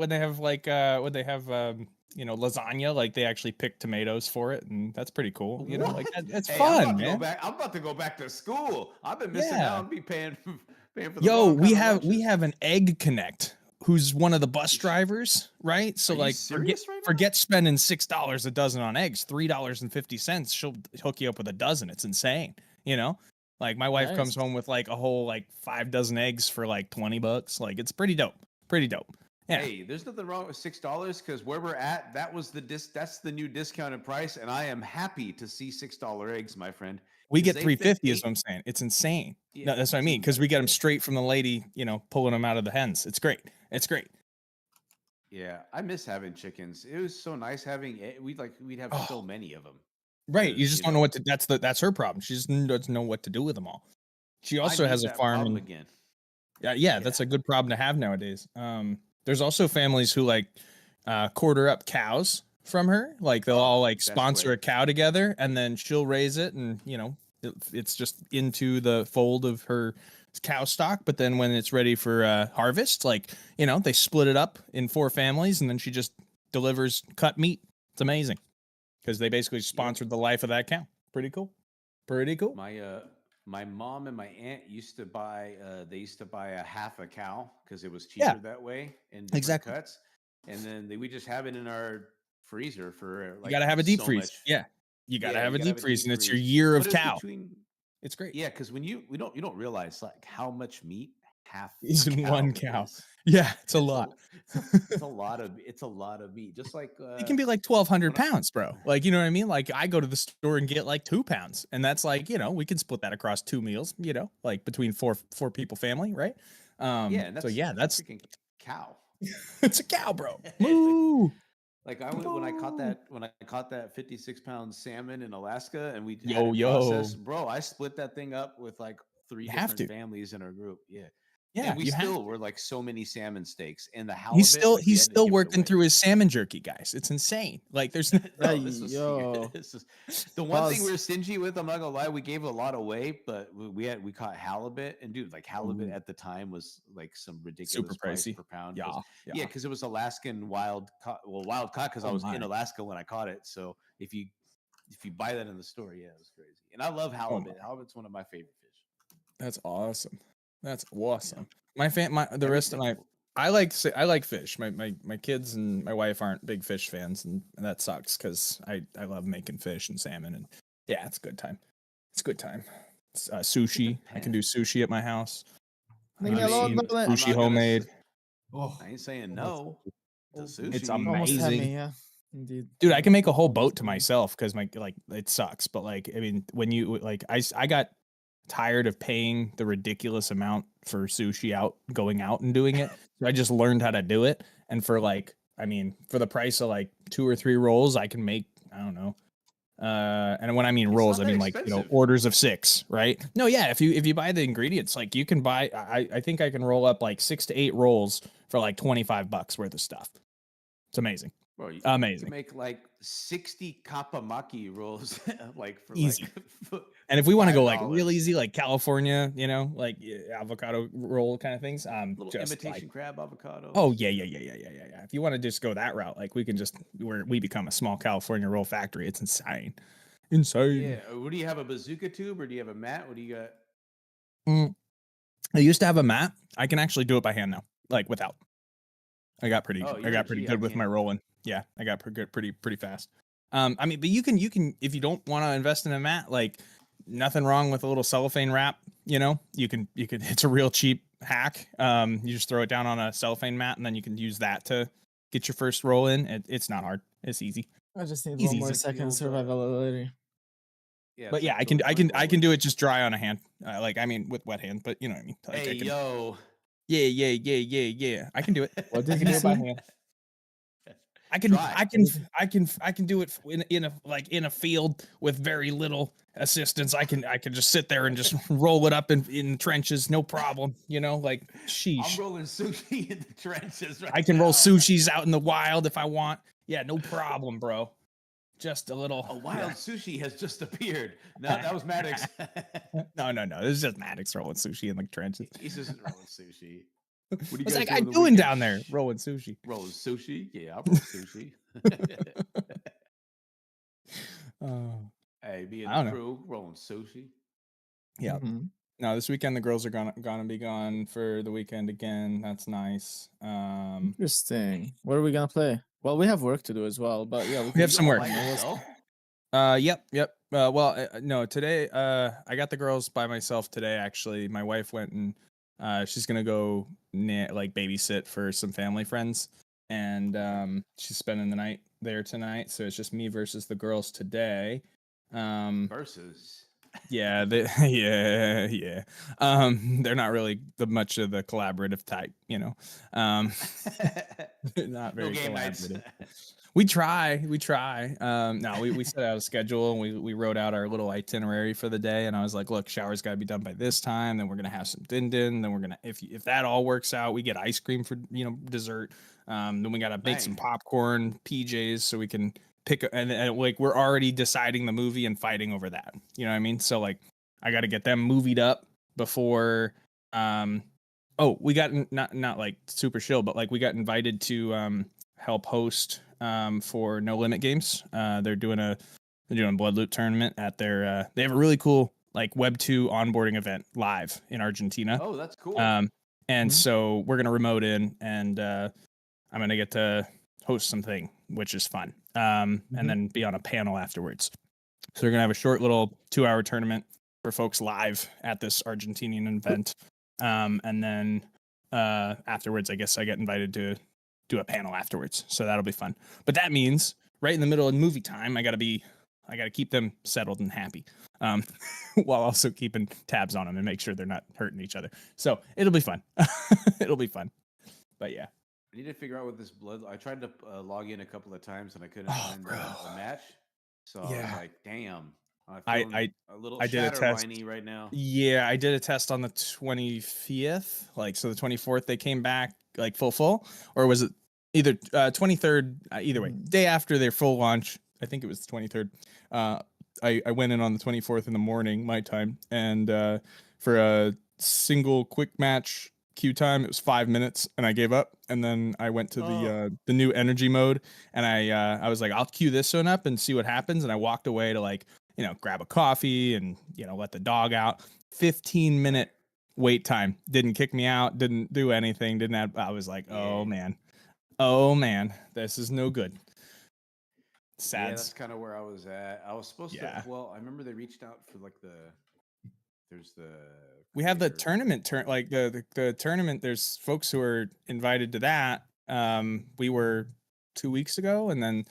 you know, lasagna, like they actually pick tomatoes for it, and that's pretty cool. You know, like that's Hey, fun, man. I'm about to go back to school. I've been missing Yeah. out and be paying for the Yo, wrong we kind of have lunches. an egg connect who's one of the bus drivers, right? So Are you like serious right now? forget spending $6 a dozen on eggs, $3.50. She'll hook you up with a dozen. It's insane. You know? Like my wife comes Nice. home with like a whole like 5 dozen eggs for like $20. Like it's pretty dope. Pretty dope. Yeah. Hey, there's nothing wrong with $6 because where we're at, that's the new discounted price, and I am happy to see $6 eggs, my friend. We 'cause get they 350 fit is what I'm saying. It's insane. Yeah, No, that's what I mean. dude, Because we get them yeah. straight from the lady, you know, pulling them out of the hens. It's great. It's great. Yeah, I miss having chickens. It was so nice having we'd have so Oh. many of them. Right. You 'Cause, just you don't know know- what to that's her problem. She just doesn't know what to do with them all. She also I has need a that farm problem and again. yeah, that's a good problem to have nowadays. There's also families who like quarter up cows from her. Like they'll all like best sponsor way. a cow together and then she'll raise it and you know, it's just into the fold of her cow stock. But then when it's ready for harvest, like, you know, they split it up in 4 families and then she just delivers cut meat. It's amazing because they basically sponsored the life of that cow. Pretty cool. Pretty cool. My mom and my aunt used to buy they used to buy a half a cow because it was cheaper that way in different Exactly. cuts, and then we just have it in our freezer for like You gotta have a deep so freeze. much. Yeah. You gotta have you a gotta deep freeze and it's your freeze. year of But it's cow. It's great. Yeah, because when you don't realize like how much meat half Is a in cow one cow. is. Yeah, it's a lot. It's a lot of meat. Just like It can be like 1,200 when I- pounds, bro. Like, you know what I mean? Like, I go to the store and get like 2 pounds, and that's like, you know, we can split that across 2 meals, you know, like between four people family, right? yeah, and So yeah, that's a freaking cow. it's a cow, bro. It's like- Moo. Like when I caught that 56-pound salmon in Alaska and we had Yo, it yo. processed, bro, I split that thing up with like 3 You have different to. families in our group. Yeah. Yeah, And we you have still to. were like so many salmon steaks and the halibut. He's like, we had to still give it working away. through his salmon jerky, guys. It's insane. Like there's no, No, this was Yo. this is the one thing Pause. we were stingy with. I'm not gonna lie, we gave a lot away, but we caught halibut, and dude, like halibut Ooh. at the time was like some ridiculous super price pricey. per pound. Yeah, 'cause- yeah. yeah, because it was Alaskan wild caught because I Oh was my. in Alaska when I caught it. So if you buy that in the store, yeah, it was crazy. And I love halibut. Halibut's one of my favorite fish. That's awesome. That's awesome. The rest of my Everything- I like fish. My kids and my wife aren't big fish fans, and that sucks because I love making fish and salmon, and yeah, it's a good time. It's a good time. It's, sushi. I can do sushi at my house. Leave me I've alone, seen don't let- I'm sushi not gonna homemade. Oh, I ain't saying no to sushi. It's Almost had amazing. me, yeah. Indeed. Dude, I can make a whole boat to myself because my like it sucks, but like I mean, when you like I got tired of paying the ridiculous amount for sushi going out and doing it. So I just learned how to do it. And for like, I mean, for the price of like 2 or 3 rolls, I can make, I don't know. And when I mean It's rolls, not I that mean like, you know, expensive. orders of 6, right? No, yeah, if you buy the ingredients, like you can buy I think I can roll up like 6 to 8 rolls for like $25 worth of stuff. It's amazing. Bro, you Amazing. can make like 60 kapamaki rolls, like for Easy. like. And if we want to go like real $5. easy, like California, like avocado roll kind of things, Little just imitation like, crab avocado. oh yeah. If you want to just go that route, like we can just we become a small California roll factory. It's insane. Yeah. What do you have, a bazooka tube, or do you have a mat? What do you got? I used to have a mat. I can actually do it by hand now, like without. I got pretty Oh, I you're a got pretty G, good I with my can't. rolling. Yeah, I got pretty fast. I mean, but you can if you don't want to invest in a mat, like nothing wrong with a little cellophane wrap. You can it's a real cheap hack. You just throw it down on a cellophane mat, and then you can use that to get your first roll in. It's not hard. It's easy. I just need Easy, one more easy. second Old, survivability. Yeah. But it's yeah, like I joint can do rolling. it just dry on a hand. Like I mean, with wet hand, but you know what I mean. Like, Hey, I can, yo. yeah. I can do it. What I did can you do it by say? hand. I can Dry. I can do it in a field with very little assistance. I can just sit there and just roll it up in trenches, no problem. Like I'm sheesh. rolling sushi in the trenches right I can roll now. sushis out in the wild if I want. Yeah, no problem, bro. Just a little. A wild sushi has just appeared. No, that was Maddox. No. This is just Maddox rolling sushi in the trenches. He's just rolling sushi. What do you It's guys like do I'm on the doing weekend? down there, Shh. rolling sushi. Rolling sushi? Yeah, I'll roll sushi. Hey, be in I don't the know. crew, rolling sushi. Yeah. Mhm. No, this weekend the girls are gonna be gone for the weekend again. That's nice. Interesting. What are we gonna play? Well, we have work to do as well, but yeah, We have some work. By yourself? Yep. No, today I got the girls by myself today. Actually, my wife went and she's gonna go like babysit for some family friends, and she's spending the night there tonight. So it's just me versus the girls today. Versus. Yeah, yeah. They're not really much of the collaborative type, not No very game nights. collaborative. We try. No, we set out a schedule and we wrote out our little itinerary for the day. And I was like, look, shower's got to be done by this time. Then we're gonna have some din. Then we're gonna if that all works out, we get ice cream for dessert. Then we gotta make some Dang. popcorn, PJs, so we can pick and like we're already deciding the movie and fighting over that. You know what I mean? So like I got to get them movied up before. We got not like super chill, but like we got invited to help host for No Limit Games. They're doing a Blood Loot tournament at their. They have a really cool like Web 2 onboarding event live in Argentina. Oh, that's cool. And Mhm. so we're gonna remote in, and I'm gonna get to host something, which is fun. And then be on a panel afterwards. So we're gonna have a short little 2-hour tournament for folks live at this Argentinian event. And then afterwards, I guess I get invited to do a panel afterwards. So that'll be fun. But that means right in the middle of movie time, I gotta keep them settled and happy. While also keeping tabs on them and make sure they're not hurting each other. So it'll be fun. It'll be fun. But yeah. I need to figure out what this blood. I tried to log in a couple of times and I couldn't Oh, find bro. a match. So I was Yeah. like, damn. I- I'm a little I did a test. Shatterwiney right now. Yeah, I did a test on the 25th. Like, so the 24th they came back like full, or was it either 23rd? Either way, day after their full launch. I think it was the 23rd. I went in on the 24th in the morning, my time, and for a single quick match queue time, it was 5 minutes, and I gave up. And then I went to the new energy mode, and I was like, I'll queue this one up and see what happens. And I walked away to like grab a coffee and let the dog out. 15-minute wait time. Didn't kick me out. Didn't do anything. Didn't have. I was like, oh man, this is no good. Sad. Yeah, that's kind of where I was at. I was supposed Yeah. to. Well, I remember they reached out for like there's the. We have the creator- tournament like the tournament. There's folks who are invited to that. We were 2 weeks ago, and then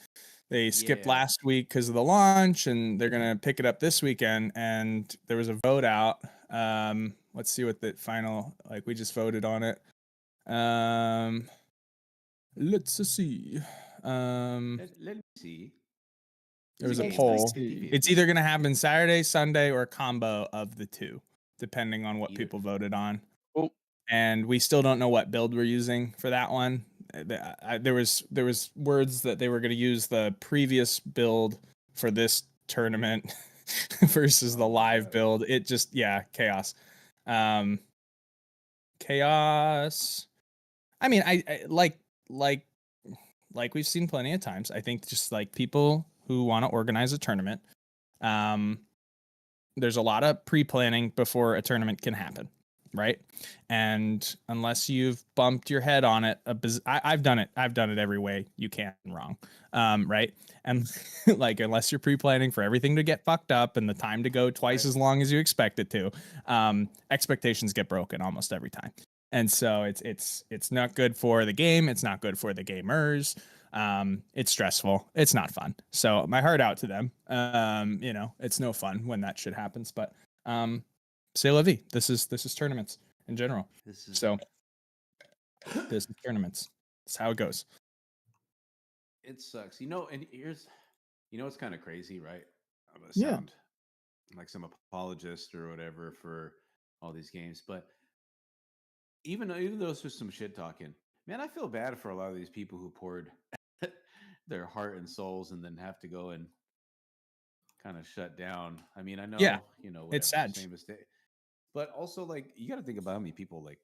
they skipped Yeah. last week because of the launch, and they're gonna pick it up this weekend. And there was a vote out. Let's see what the final. Like we just voted on it. Let's see. Let me see. There was a It's poll. 50-50. It's either gonna happen Saturday, Sunday, or a combo of the two, depending on what Either. people voted on. Oh. And we still don't know what build we're using for that one. there was words that they were going to use the previous build for this tournament versus the live build. It just chaos. Chaos. I mean, I like we've seen plenty of times. I think just like people who want to organize a tournament, there's a lot of pre-planning before a tournament can happen, right? And unless you've bumped your head on it, I've done it every way you can wrong, right? And like unless you're pre-planning for everything to get fucked up and the time to go twice as long as you expect it to, expectations get broken almost every time. And so it's not good for the game. It's not good for the gamers. It's stressful. It's not fun. So my heart out to them. It's no fun when that shit happens. But c'est la vie. This is tournaments in general. This is tournaments. That's how it goes. It sucks. And here's it's kind of crazy, right? I'm gonna Yeah. sound like some apologist or whatever for all these games, but even though it's just some shit talking, man, I feel bad for a lot of these people who poured their heart and souls and then have to go and kind of shut down. I mean, I know, whatever, it's sad. same mistake, but also like you got to think about how many people like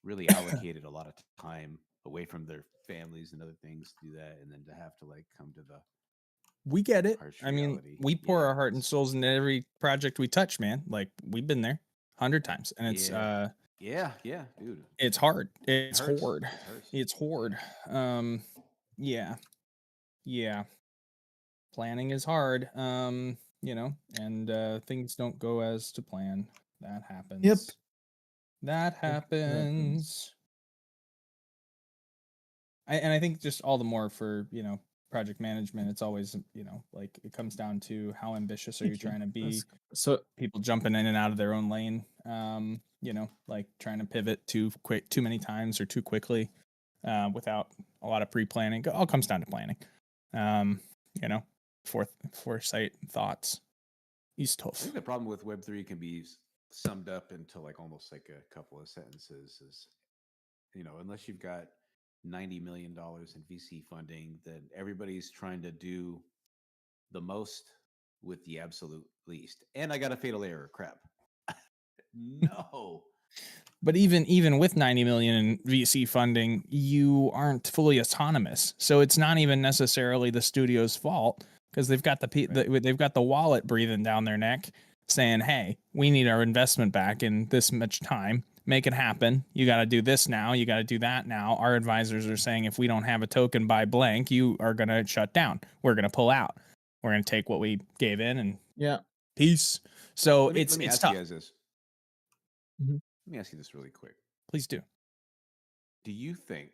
really allocated a lot of time away from their families and other things to do that, and then to have to like come to the we get it. harsh I mean, reality. we pour our heart and souls into every project we touch, man. Like we've been there 100 times, and it's yeah, dude. it's hard. It's hurts. hard. It hurts. It's hard. Yeah. Planning is hard. And things don't go as to plan. That happens. Yep. That happens. I think just all the more for, project management, it's always, like it comes down to how ambitious are you trying to be. So People jumping in and out of their own lane, like trying to pivot too many times or too quickly, without a lot of pre-planning. It all comes down to planning. Foresight thoughts. He's I tough. think the problem with Web3 can be summed up into like almost like a couple of sentences is, unless you've got $90 million in VC funding, then everybody's trying to do the most with the absolute least. And I got a fatal error. Crap. No. But even with 90 million in VC funding, you aren't fully autonomous. So it's not even necessarily the studio's fault because they've got they've got the wallet breathing down their neck saying, "Hey, we need our investment back in this much time. Make it happen. You got to do this now. You got to do that now." Our advisors are saying, if we don't have a token by blank, you are going to shut down. We're going to pull out. We're going to take what we gave in and peace. So let me it's ask tough. you guys this. Mhm. Let me ask you this really quick. Please do. Do you think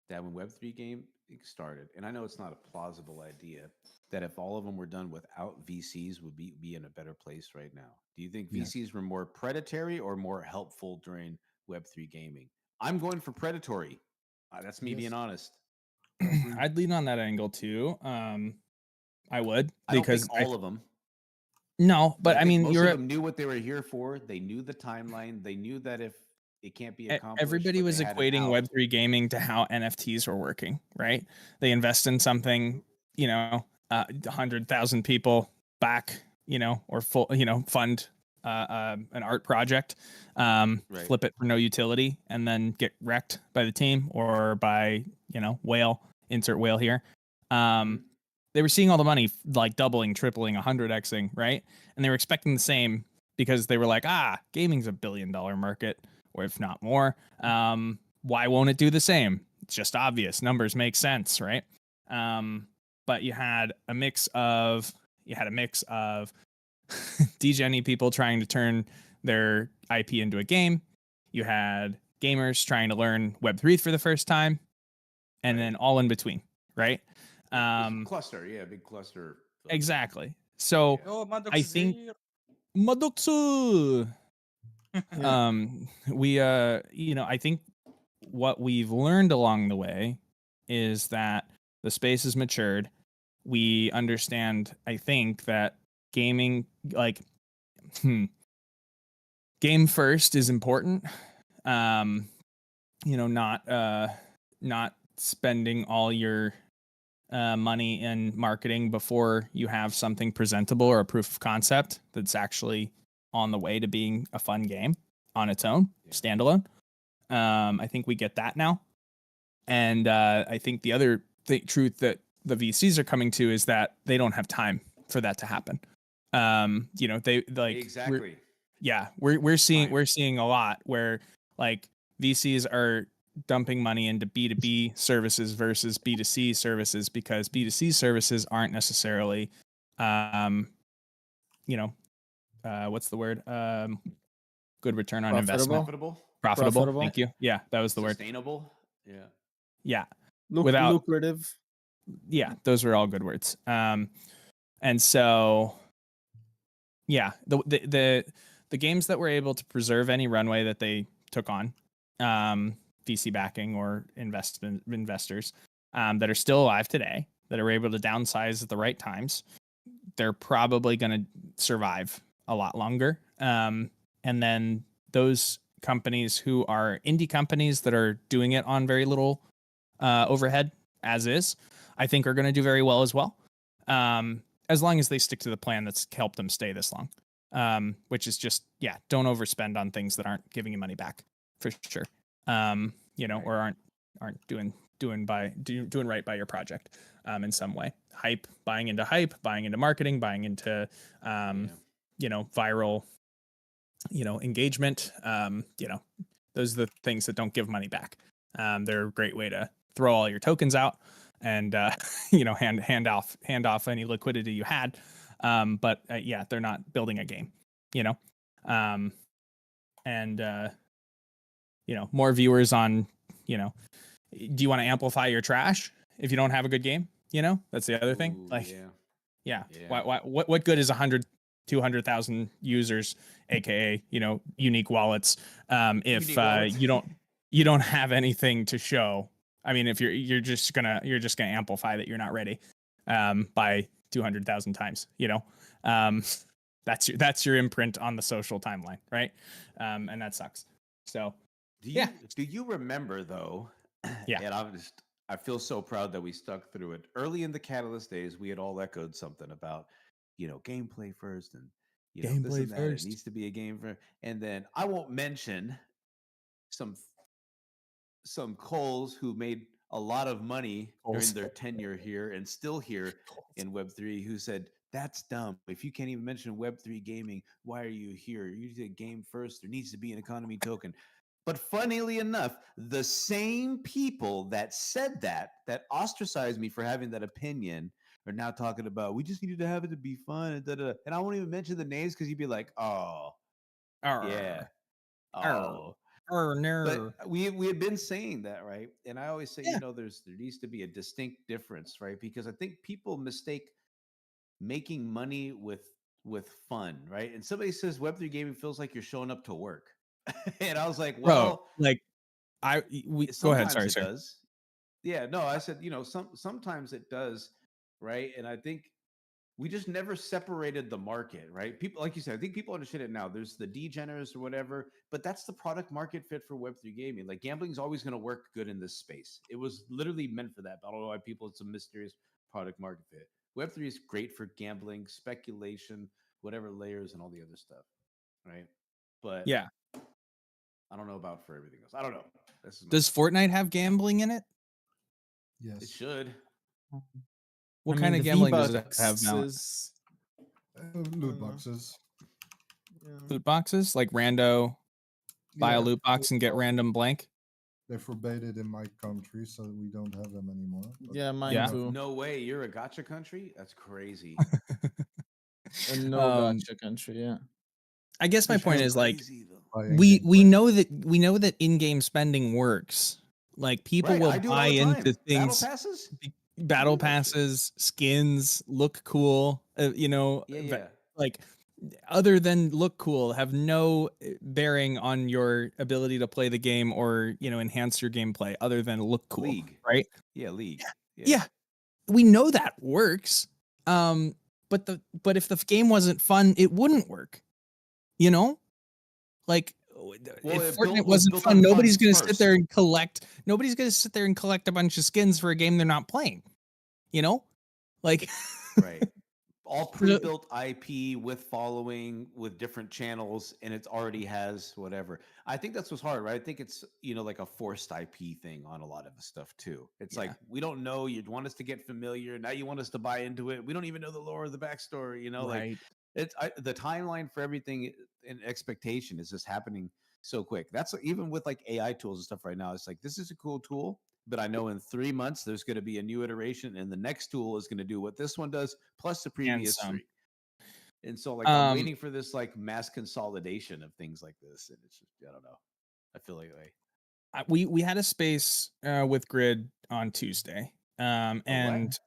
that when Web3 game started, and I know it's not a plausible idea, that if all of them were done without VCs, would be in a better place right now? Do you think Yes. VCs were more predatory or more helpful during Web3 gaming? I'm going for predatory. That's me being honest. I'd lean on that angle too. I would, I don't because think all of them. No, but I think mean, most you're of them knew what they were here for. They knew the timeline. They knew that if it can't be accomplished, everybody but was they had an equating out. Web3 gaming to how NFTs were working, right? They invest in something, 100,000 people back, or full, fund an art project, flip it for no utility, and then get wrecked by the team or by, whale, insert whale here. They were seeing all the money like doubling, tripling, 100xing, right? And they were expecting the same because they were like, gaming's $1 billion market, or if not more. Why won't it do the same? It's just obvious. Numbers make sense, right? But you had a mix of degen people trying to turn their IP into a game. You had gamers trying to learn Web3 for the first time, and then all in between, right? Cluster, big cluster. Exactly. So I think Madoksu. I think what we've learned along the way is that the space has matured. We understand, I think, that gaming, like, game first is important. not spending all your money in marketing before you have something presentable or a proof of concept that's actually on the way to being a fun game on its own, standalone. I think we get that now. And I think the other truth that the VCs are coming to is that they don't have time for that to happen. They like Exactly. we're seeing a lot where like VCs are dumping money into B2B services versus B2C services because B2C services aren't necessarily what's the word? Good return on investment. Profitable. Thank you. Yeah, that was the word. Sustainable. Yeah. Yeah. Lucrative. Yeah, those were all good words. And so yeah, the games that were able to preserve any runway that they took on, VC backing or investors that are still alive today, that are able to downsize at the right times, they're probably going to survive a lot longer. And then those companies who are indie companies that are doing it on very little overhead as is, I think are going to do very well as well. As long as they stick to the plan that's helped them stay this long, which is just, don't overspend on things that aren't giving you money back for sure. Or aren't doing right by your project in some way. Buying into marketing, buying into, viral, engagement. Those are the things that don't give money back. They're a great way to throw all your tokens out and, hand off any liquidity you had. But they're not building a game, more viewers on, do you want to amplify your trash if you don't have a good game? That's the other thing. What good is 200,000 users, aka unique wallets, if Unique wallets. you don't have anything to show? I mean, if you're just gonna amplify that you're not ready by 200,000 times, that's your imprint on the social timeline, right? And that sucks. So do you remember though? Yeah. And I feel so proud that we stuck through it. Early in the Catalyst days, we had all echoed something about, gameplay first and this Gameplay and that. first. It needs to be a game for, and then I won't mention some Coles who made a lot of money Coles. during their tenure here and still here in Web3 who said, that's dumb. If you can't even mention Web3 gaming, why are you here? You need to game first. There needs to be an economy token. But funnily enough, the same people that said that ostracized me for having that opinion are now talking about, we just needed to have it to be fun. And I won't even mention the names because you'd be like, oh, yeah. Oh. No. But we had been saying that, right? And I always say, there needs to be a distinct difference, right? Because I think people mistake making money with fun, right? And somebody says Web3 gaming feels like you're showing up to work. And I was like, well, go ahead. Sorry, it does. Yeah, no, I said, sometimes it does, right? And I think we just never separated the market, right? People, like you said, I think people understand it now. There's the degenerates or whatever, but that's the product market fit for Web3 gaming. Like gambling is always going to work good in this space. It was literally meant for that. But I don't know why people, it's a mysterious product market fit. Web3 is great for gambling, speculation, whatever layers and all the other stuff, right? But yeah, I don't know about for everything else. I don't know. Does Fortnite have gambling in it? Yes. It should. What kind of gambling does it have now? Loot boxes. Loot boxes? Like rando, buy a loot box and get random blank? They forbade it in my country, so we don't have them anymore. Yeah, mine too. No way. You're a gacha country? That's crazy. No gacha country, yeah. I guess my point is like Crazy, we know that in-game spending works. Like people will buy into things. Battle passes, skins, look cool. Like other than look cool, have no bearing on your ability to play the game or enhance your gameplay. Other than look cool, League. right? Yeah, League. Yeah, we know that works. But if the game wasn't fun, it wouldn't work. Like Well, if it built- Fortnite was wasn't built fun, on nobody's funds gonna sit there first. and collect. Nobody's gonna sit there and collect a bunch of skins for a game they're not playing. You know, like Right. All pre-built IP with following, with different channels, and it already has whatever. I think that's what's hard, right? I think it's, like a forced IP thing on a lot of the stuff too. It's like, we don't know. You'd want us to get familiar. Now you want us to buy into it. We don't even know the lore or the backstory, right. like the timeline for everything and expectation is just happening so quick. That's even with like AI tools and stuff right now. It's like, this is a cool tool, but I know in 3 months there's going to be a new iteration, and the next tool is going to do what this one does plus the previous some. 3. And so, like, I'm Um, waiting for this like mass consolidation of things like this, and it's just, I don't know. I feel like we had a space with Grid on Tuesday, and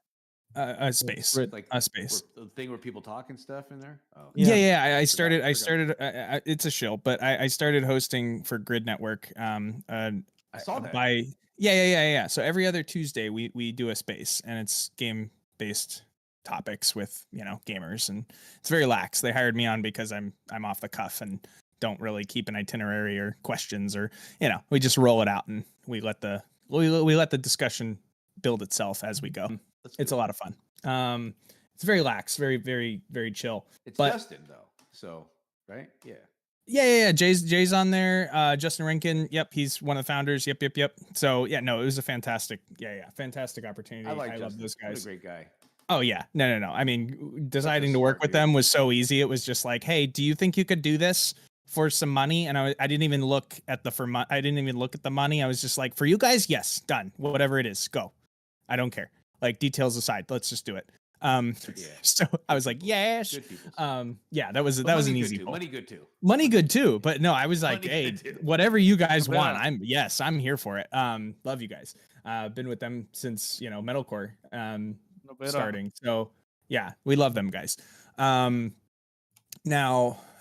a space, Grid? like a space. the thing where people talk and stuff in there. Oh, Yeah, Yeah. I Forgot- started. I forgot. started. It's a shill, but I started hosting for Grid Network. I saw that. By yeah. So every other Tuesday we do a space, and it's game based topics with gamers, and it's very lax. They hired me on because I'm off the cuff and don't really keep an itinerary or questions, or we just roll it out and we let the discussion build itself as we go. That's It's good. a lot of fun. It's very lax, very, very, very chill. It's but- Justin though, so right? Yeah. Yeah. Jay's on there. Justin Rinkin. Yep, he's one of the founders. Yep. So yeah, no, it was a fantastic opportunity. I like love Justin. those What a guys. great guy. Oh yeah, no. I mean, deciding to work smart with dude. them was so easy. It was just like, hey, do you think you could do this for some money? And I didn't even look at I didn't even look at the money. I was just like, for you guys, yes, done. Whatever it is, go. I don't care. Like, details aside, let's just do it. Yeah. So I was like, yes. Good people. Yeah, that was But an money easy good too. pull. Money good too. Money good too, but no, I was like, Money hey, good too. whatever you guys No want, better. I'm here for it. Love you guys. Been with them since metalcore No better. starting. So yeah, we love them guys. Now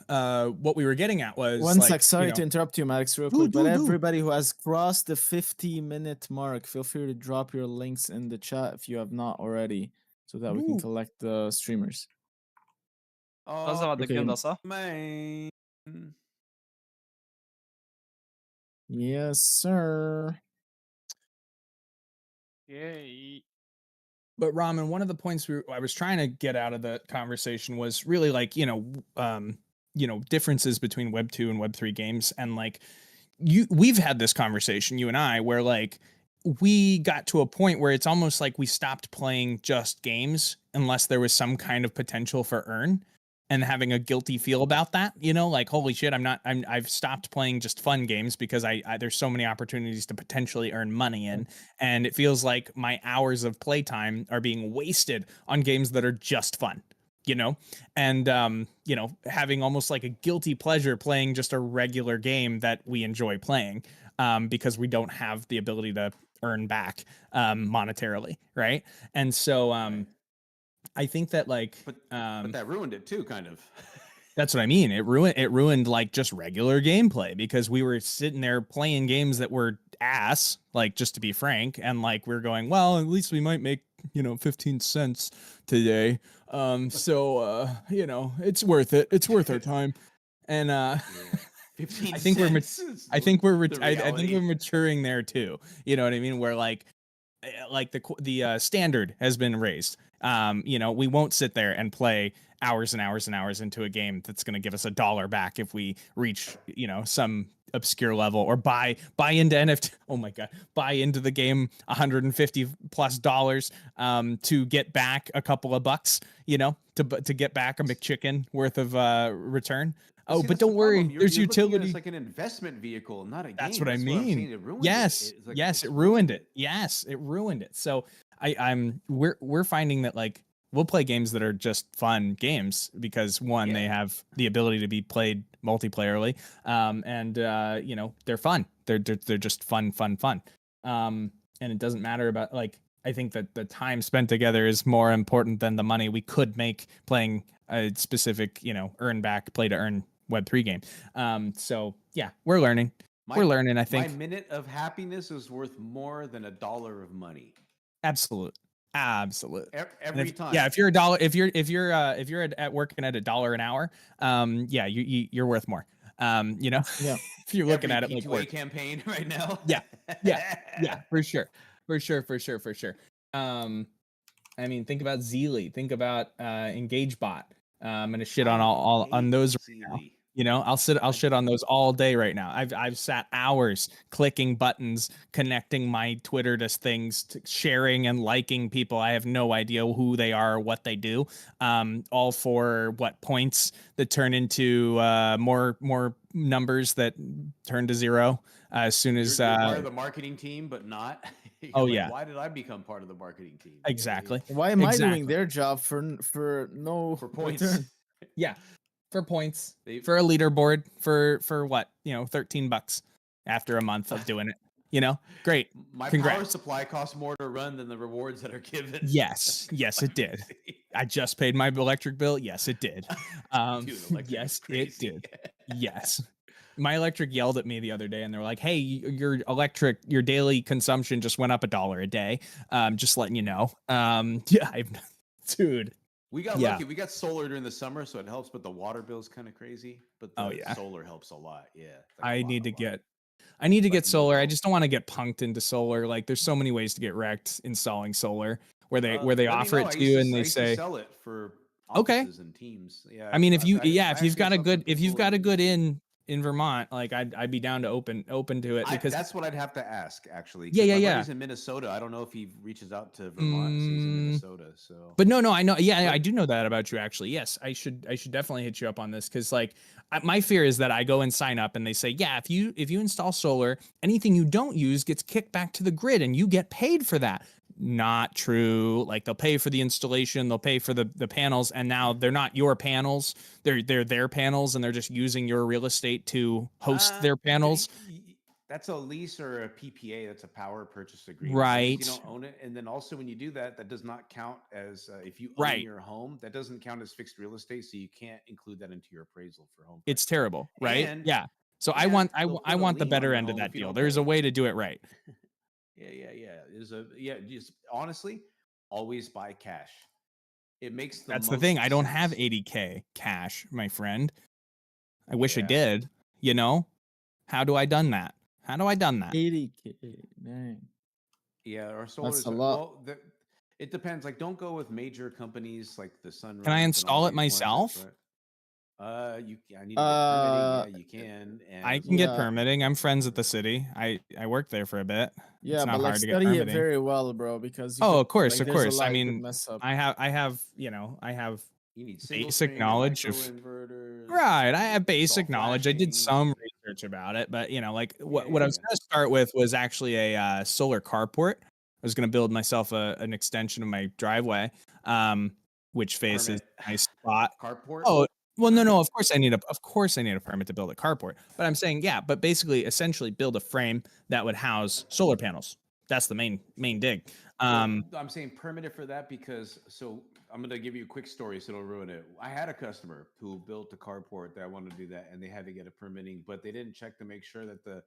what we were getting at was One like, sec, sorry to interrupt you, Max, real Do, quick. But do. everybody who has crossed the 50-minute mark, feel free to drop your links in the chat if you have not already, so that we can Ooh. collect the streamers. قصدك Oh بعد الجيم ده صح؟ man. Yes, sir. Yay. But Ramen, one of the points I was trying to get out of the conversation was really like, differences between Web 2 and Web 3 games. And like we've had this conversation, you and I, where like we got to a point where it's almost like we stopped playing just games unless there was some kind of potential for earn, and having a guilty feel about that, like, holy shit, I've stopped playing just fun games because I there's so many opportunities to potentially earn money in. And it feels like my hours of playtime are being wasted on games that are just fun, and, having almost like a guilty pleasure playing just a regular game that we enjoy playing, because we don't have the ability to earn back, monetarily. Right. And so, Right. I think that like, But that ruined it too, kind of. that's what I mean. It ruined like just regular gameplay, because we were sitting there playing games that were ass, like, just to be frank, and like we're going, well, at least we might make 15 cents today. So it's worth it. It's worth our time. And Yeah. 15 I think we're cents is I think we're the I think reality. we're maturing there too. You know what I mean? Where like the standard has been raised. We won't sit there and play hours and hours and hours into a game that's going to give us $1 back if we reach some obscure level, or buy into NFT. Oh my god, buy into the game $150+ to get back a couple of bucks. To get back a McChicken worth of return. See, Oh, but that's the don't worry, problem. there's You're looking at it utility. as like an investment vehicle, not a game. That's what I I'm mean. saying. It ruined Yes, it. It's like, yes, it's it ruined it. Yes, it ruined it. So we're finding that like we'll play games that are just fun games because one, they have the ability to be played multiplayerly, and they're fun. They're just fun. And it doesn't matter about like, I think that the time spent together is more important than the money we could make playing a specific earn back, play to earn Web3 game. So yeah, we're learning. We're learning. I think my minute of happiness is worth more than $1 of money. absolute. Every time. Yeah, if you're $1, if you're at working at $1 an hour, yeah, you're worth more. You know, Yeah. if you're looking Every at it like P2A work. campaign right now. Yeah, for sure. I mean, think about Zeely, think about EngageBot. I'm gonna shit on all on those right now. You know, I'll shit on those all day right now. I've sat hours clicking buttons, connecting my Twitter to things, sharing and liking people. I have no idea who they are or what they do. All for what points that turn into more numbers that turn to zero as soon as You're part of the marketing team, but not. Oh, like, yeah. Why did I become part of the marketing team? Exactly. Why am I doing Exactly. their job for no For points. return? Yeah, for points, They- for a leaderboard, for what, you know, $13 after a month of doing it. You know, great. My power Congrats. supply costs more to run than the rewards that are given. Yes, yes, it did. I just paid my electric bill. Yes, it did. Dude, electric Yes, is it crazy. did. Yes. My electric yelled at me the other day and they were like, hey, your daily consumption just went up $1 a day. Just letting you know. Yeah, dude. We got Yeah. lucky. We got solar during the summer, so it helps, but the water bill is kind of crazy. But the Oh, yeah. solar helps a lot. Yeah. like a I lot, need a to lot. get I need to Like get solar. I more. just don't want to get punked into solar. Like there's so many ways to get wrecked installing solar where they Let me offer know. it I to used you to- and I they used to say, sell it for Okay. offices and teams. Yeah. I mean, if you I if you've got a good people in Vermont, like I'd be down to open to it because that's what I'd have to ask actually. Yeah, 'cause yeah, my yeah. buddy's in Minnesota. I don't know if he reaches out to Vermont since he's in Minnesota. So, But no, I know. Yeah, But- I do know that about you actually. Yes, I should definitely hit you up on this because like my fear is that I go and sign up and they say, yeah, if you install solar, anything you don't use gets kicked back to the grid and you get paid for that. Not true. Like they'll pay for the installation, they'll pay for the panels, and now they're not your panels. They're their panels, and they're just using your real estate to host their panels. That's a lease or a PPA. That's a power purchase agreement. Right. You don't own it. And then also when you do that, that does not count as if you own Right. your home, that doesn't count as fixed real estate. So you can't include that into your appraisal for home. It's price. terrible, right? And- Yeah. So I and want they'll I put a want the lien better on your end of home that if you deal. don't There's a pay. way to do it right. Just honestly, always buy cash. It makes the That's the most thing. I don't have sense. 80K cash, my friend. I wish I Yeah. did. You know? How do I done that? 80K, man. Yeah, our solar That's is a lot. well. It depends. Like, don't go with major companies like the Sun. Can I install it myself? I need to get permitting. Yeah, you can. And I can get Yeah. permitting. I'm friends at the city. I worked there for a bit. Yeah, It's not but like hard to get study it permitting. very well, bro, because you Oh, could, of course, like, of there's a course. lot I you could mean, mess up. I have you need single basic string or knowledge of microinverters. right. I have install basic knowledge. I did flashing. some research about it, but like what I was yeah. going to start with was actually a solar carport. I was going to build myself an extension of my driveway, which faces Permit. my spot. Carport. Oh, well, no. Permit. Of course I need a permit to build a carport. But I'm saying, yeah, but basically, essentially, build a frame that would house solar panels. That's the main dig. I'm saying permitted for that because I'm going to give you a quick story so it'll ruin it. I had a customer who built a carport that wanted to do that and they had to get a permitting, but they didn't check to make sure that the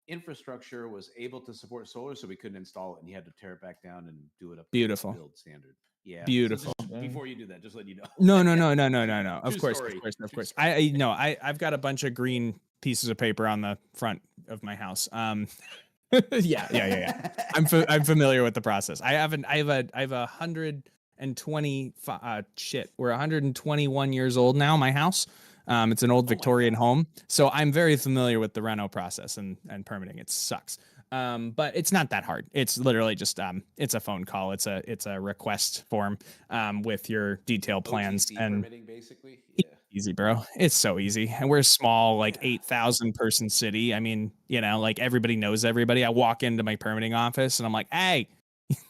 infrastructure was able to support solar, so we couldn't install it and you had to tear it back down and do it up to Beautiful. build standard. Yeah. Beautiful. So just before you do that, just let you know. No. Of True course. story. Of True course. story. I've got a bunch of green pieces of paper on the front of my house. Yeah. I'm familiar with the process. I have a 120 we're 121 years old now, my house. It's an old Victorian home. So I'm very familiar with the reno process and permitting. It sucks. But it's not that hard. It's literally just it's a phone call. It's a request form with your detailed plans OTC and permitting, basically. Yeah. easy, bro. It's so easy. And we're a small, like 8,000 person city. I mean, like everybody knows everybody. I walk into my permitting office and I'm like, hey,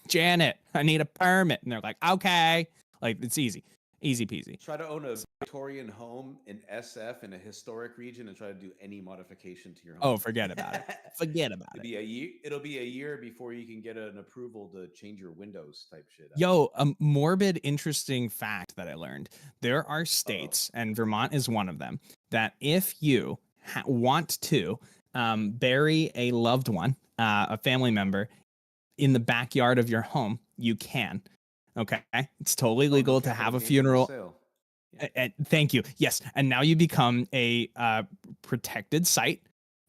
Janet, I need a permit. And they're like, okay. Like it's easy peasy. Try to own a Victorian home in SF in a historic region and try to do any modification to your home. Oh, forget about it. Forget about It'll it. be a year. It'll be a year before you can get an approval to change your windows type shit. Yo, a morbid, interesting fact that I learned. There are states, and Vermont is one of them, that if you want to bury a loved one, a family member, in the backyard of your home, you can. Okay, it's totally legal to have a funeral. And thank you. Yes, and now you become a protected site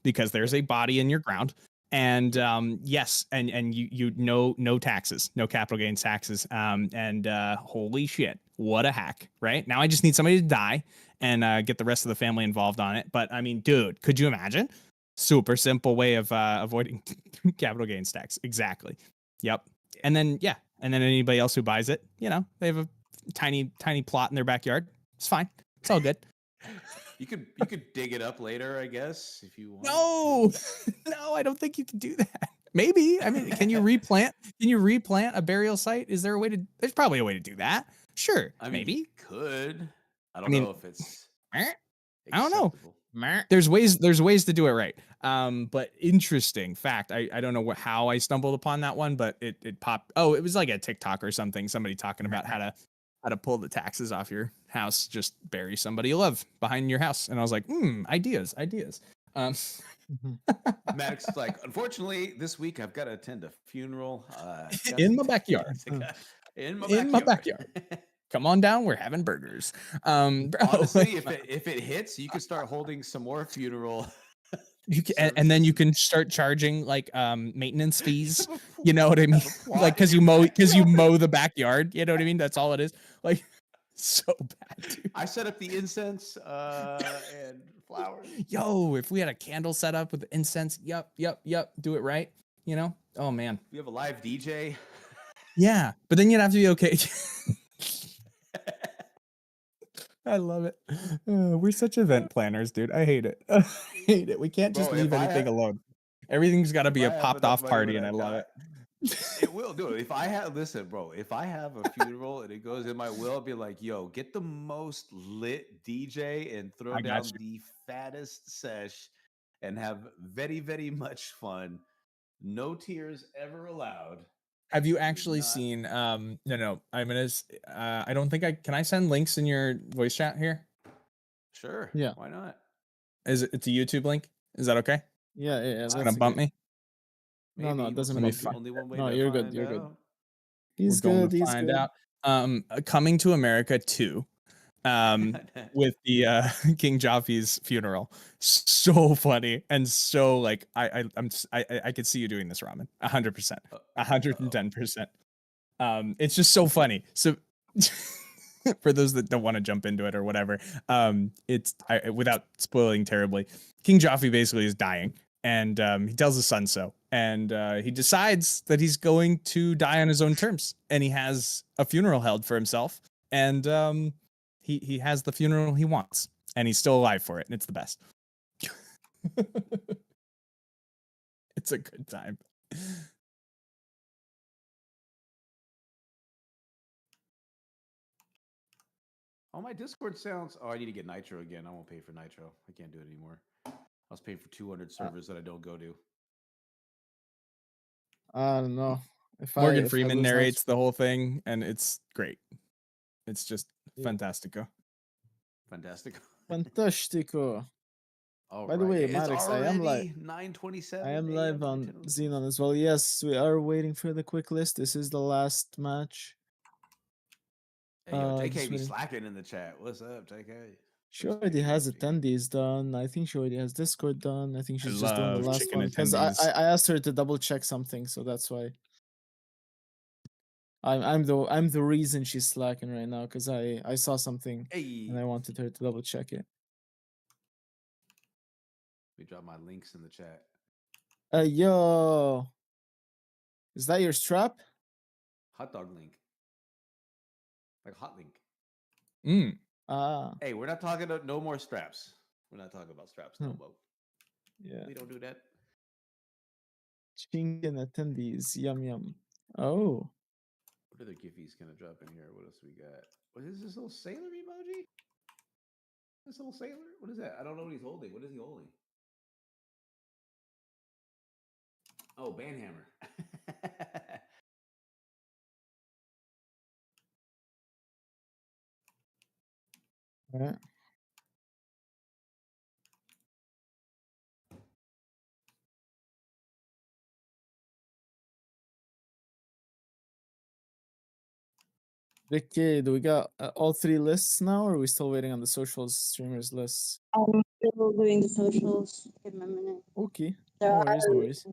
because there's a body in your ground. And yes, and you no taxes, no capital gains taxes. And holy shit, what a hack! Right now, I just need somebody to die and get the rest of the family involved on it. But I mean, dude, could you imagine? Super simple way of avoiding capital gains tax. Exactly. Yep. And then and then anybody else who buys it, they have a tiny plot in their backyard. It's fine. It's all good. You could dig it up later, I guess, if you want. No, no, I don't think you can do that. Maybe. I mean, can you replant? Can you replant a burial site? Is there a way to? There's probably a way to do that. Sure, I mean, maybe. you could. I mean, know if it's. I don't know. acceptable. There's ways to do it right. But interesting fact. I don't know how I stumbled upon that one, but it popped. Oh, it was like a TikTok or something. Somebody talking about how to pull the taxes off your house. Just bury somebody you love behind your house. And I was like, ideas. Maddox is like, unfortunately, this week I've got to attend a funeral In my backyard. In my backyard. Come on down. We're having burgers. Bro, honestly, if it hits, you could start holding some more funeral. You can, and then you can start charging like maintenance fees. You know what I mean? Like because you mow the backyard. You know what I mean? That's all it is. Like so bad, dude. I set up the incense and flowers. Yo, if we had a candle set up with incense, yep. Do it right. Oh man. We have a live DJ. Yeah, but then you'd have to be okay. I love it. We're such event planners, dude. I hate it. I hate it. We can't just leave anything alone. Everything's got to be a popped off party, and I love it. It will do it. If I have a funeral and it goes in my will, I'll be like, yo, get the most lit DJ and throw down the fattest sesh and have very, very much fun. No tears ever allowed. Have you actually seen no, I'm gonna I don't think can I send links in your voice chat here? Sure. Yeah. Why not? It's a YouTube link? Is that okay? Yeah. It's gonna bump me. No, it doesn't Maybe. bump Only one way No, to you're good. find You're good. out. He's We're going good. to He's find good. out. Coming to America 2. With the King Joffrey's funeral. So funny and so like I could see you doing this, Ramen. 100%. 110%. It's just so funny. So for those that don't want to jump into it or whatever, it's without spoiling terribly, King Joffrey basically is dying, and he tells his son so, and he decides that he's going to die on his own terms, and he has a funeral held for himself, and he has the funeral he wants, and he's still alive for it, and it's the best. It's a good time. Oh, my Discord sounds. Oh, I need to get Nitro again. I won't pay for Nitro. I can't do it anymore. I was paying for 200 servers that I don't go to. I don't know. Morgan Freeman narrates the whole thing, and it's great. It's just fantastico. Fantastico. All By the way, It's Maddox, I am live. 9:27. I am live on Xenon as well. Yes, we are waiting for the quick list. This is the last match. Hey, yo, just JK be waiting. slacking in the chat. What's up, JK? She already has attendees done. I think she already has Discord done. I think she's just doing the love last chicken one because attendees. I asked her to double check something, so that's why. I'm the reason she's slacking right now because I saw something and I wanted her to double check it. We drop my links in the chat. Yo, is that your strap? Hot dog link. Like hot link. Ah, Hey, we're not talking about no more straps. We're not talking about straps no more. yeah. We don't do that. Chicken attendees, yum yum. Oh, What other giffies can I drop in here? What else we got? What is this little sailor emoji? This little sailor? What is that? I don't know what he's holding. What is he holding? Oh, Banhammer. yeah. Okay, do we got all 3 lists now, or are we still waiting on the socials streamers lists? I'm still doing the socials. Give me a minute. Okay, There no worries, no are worries.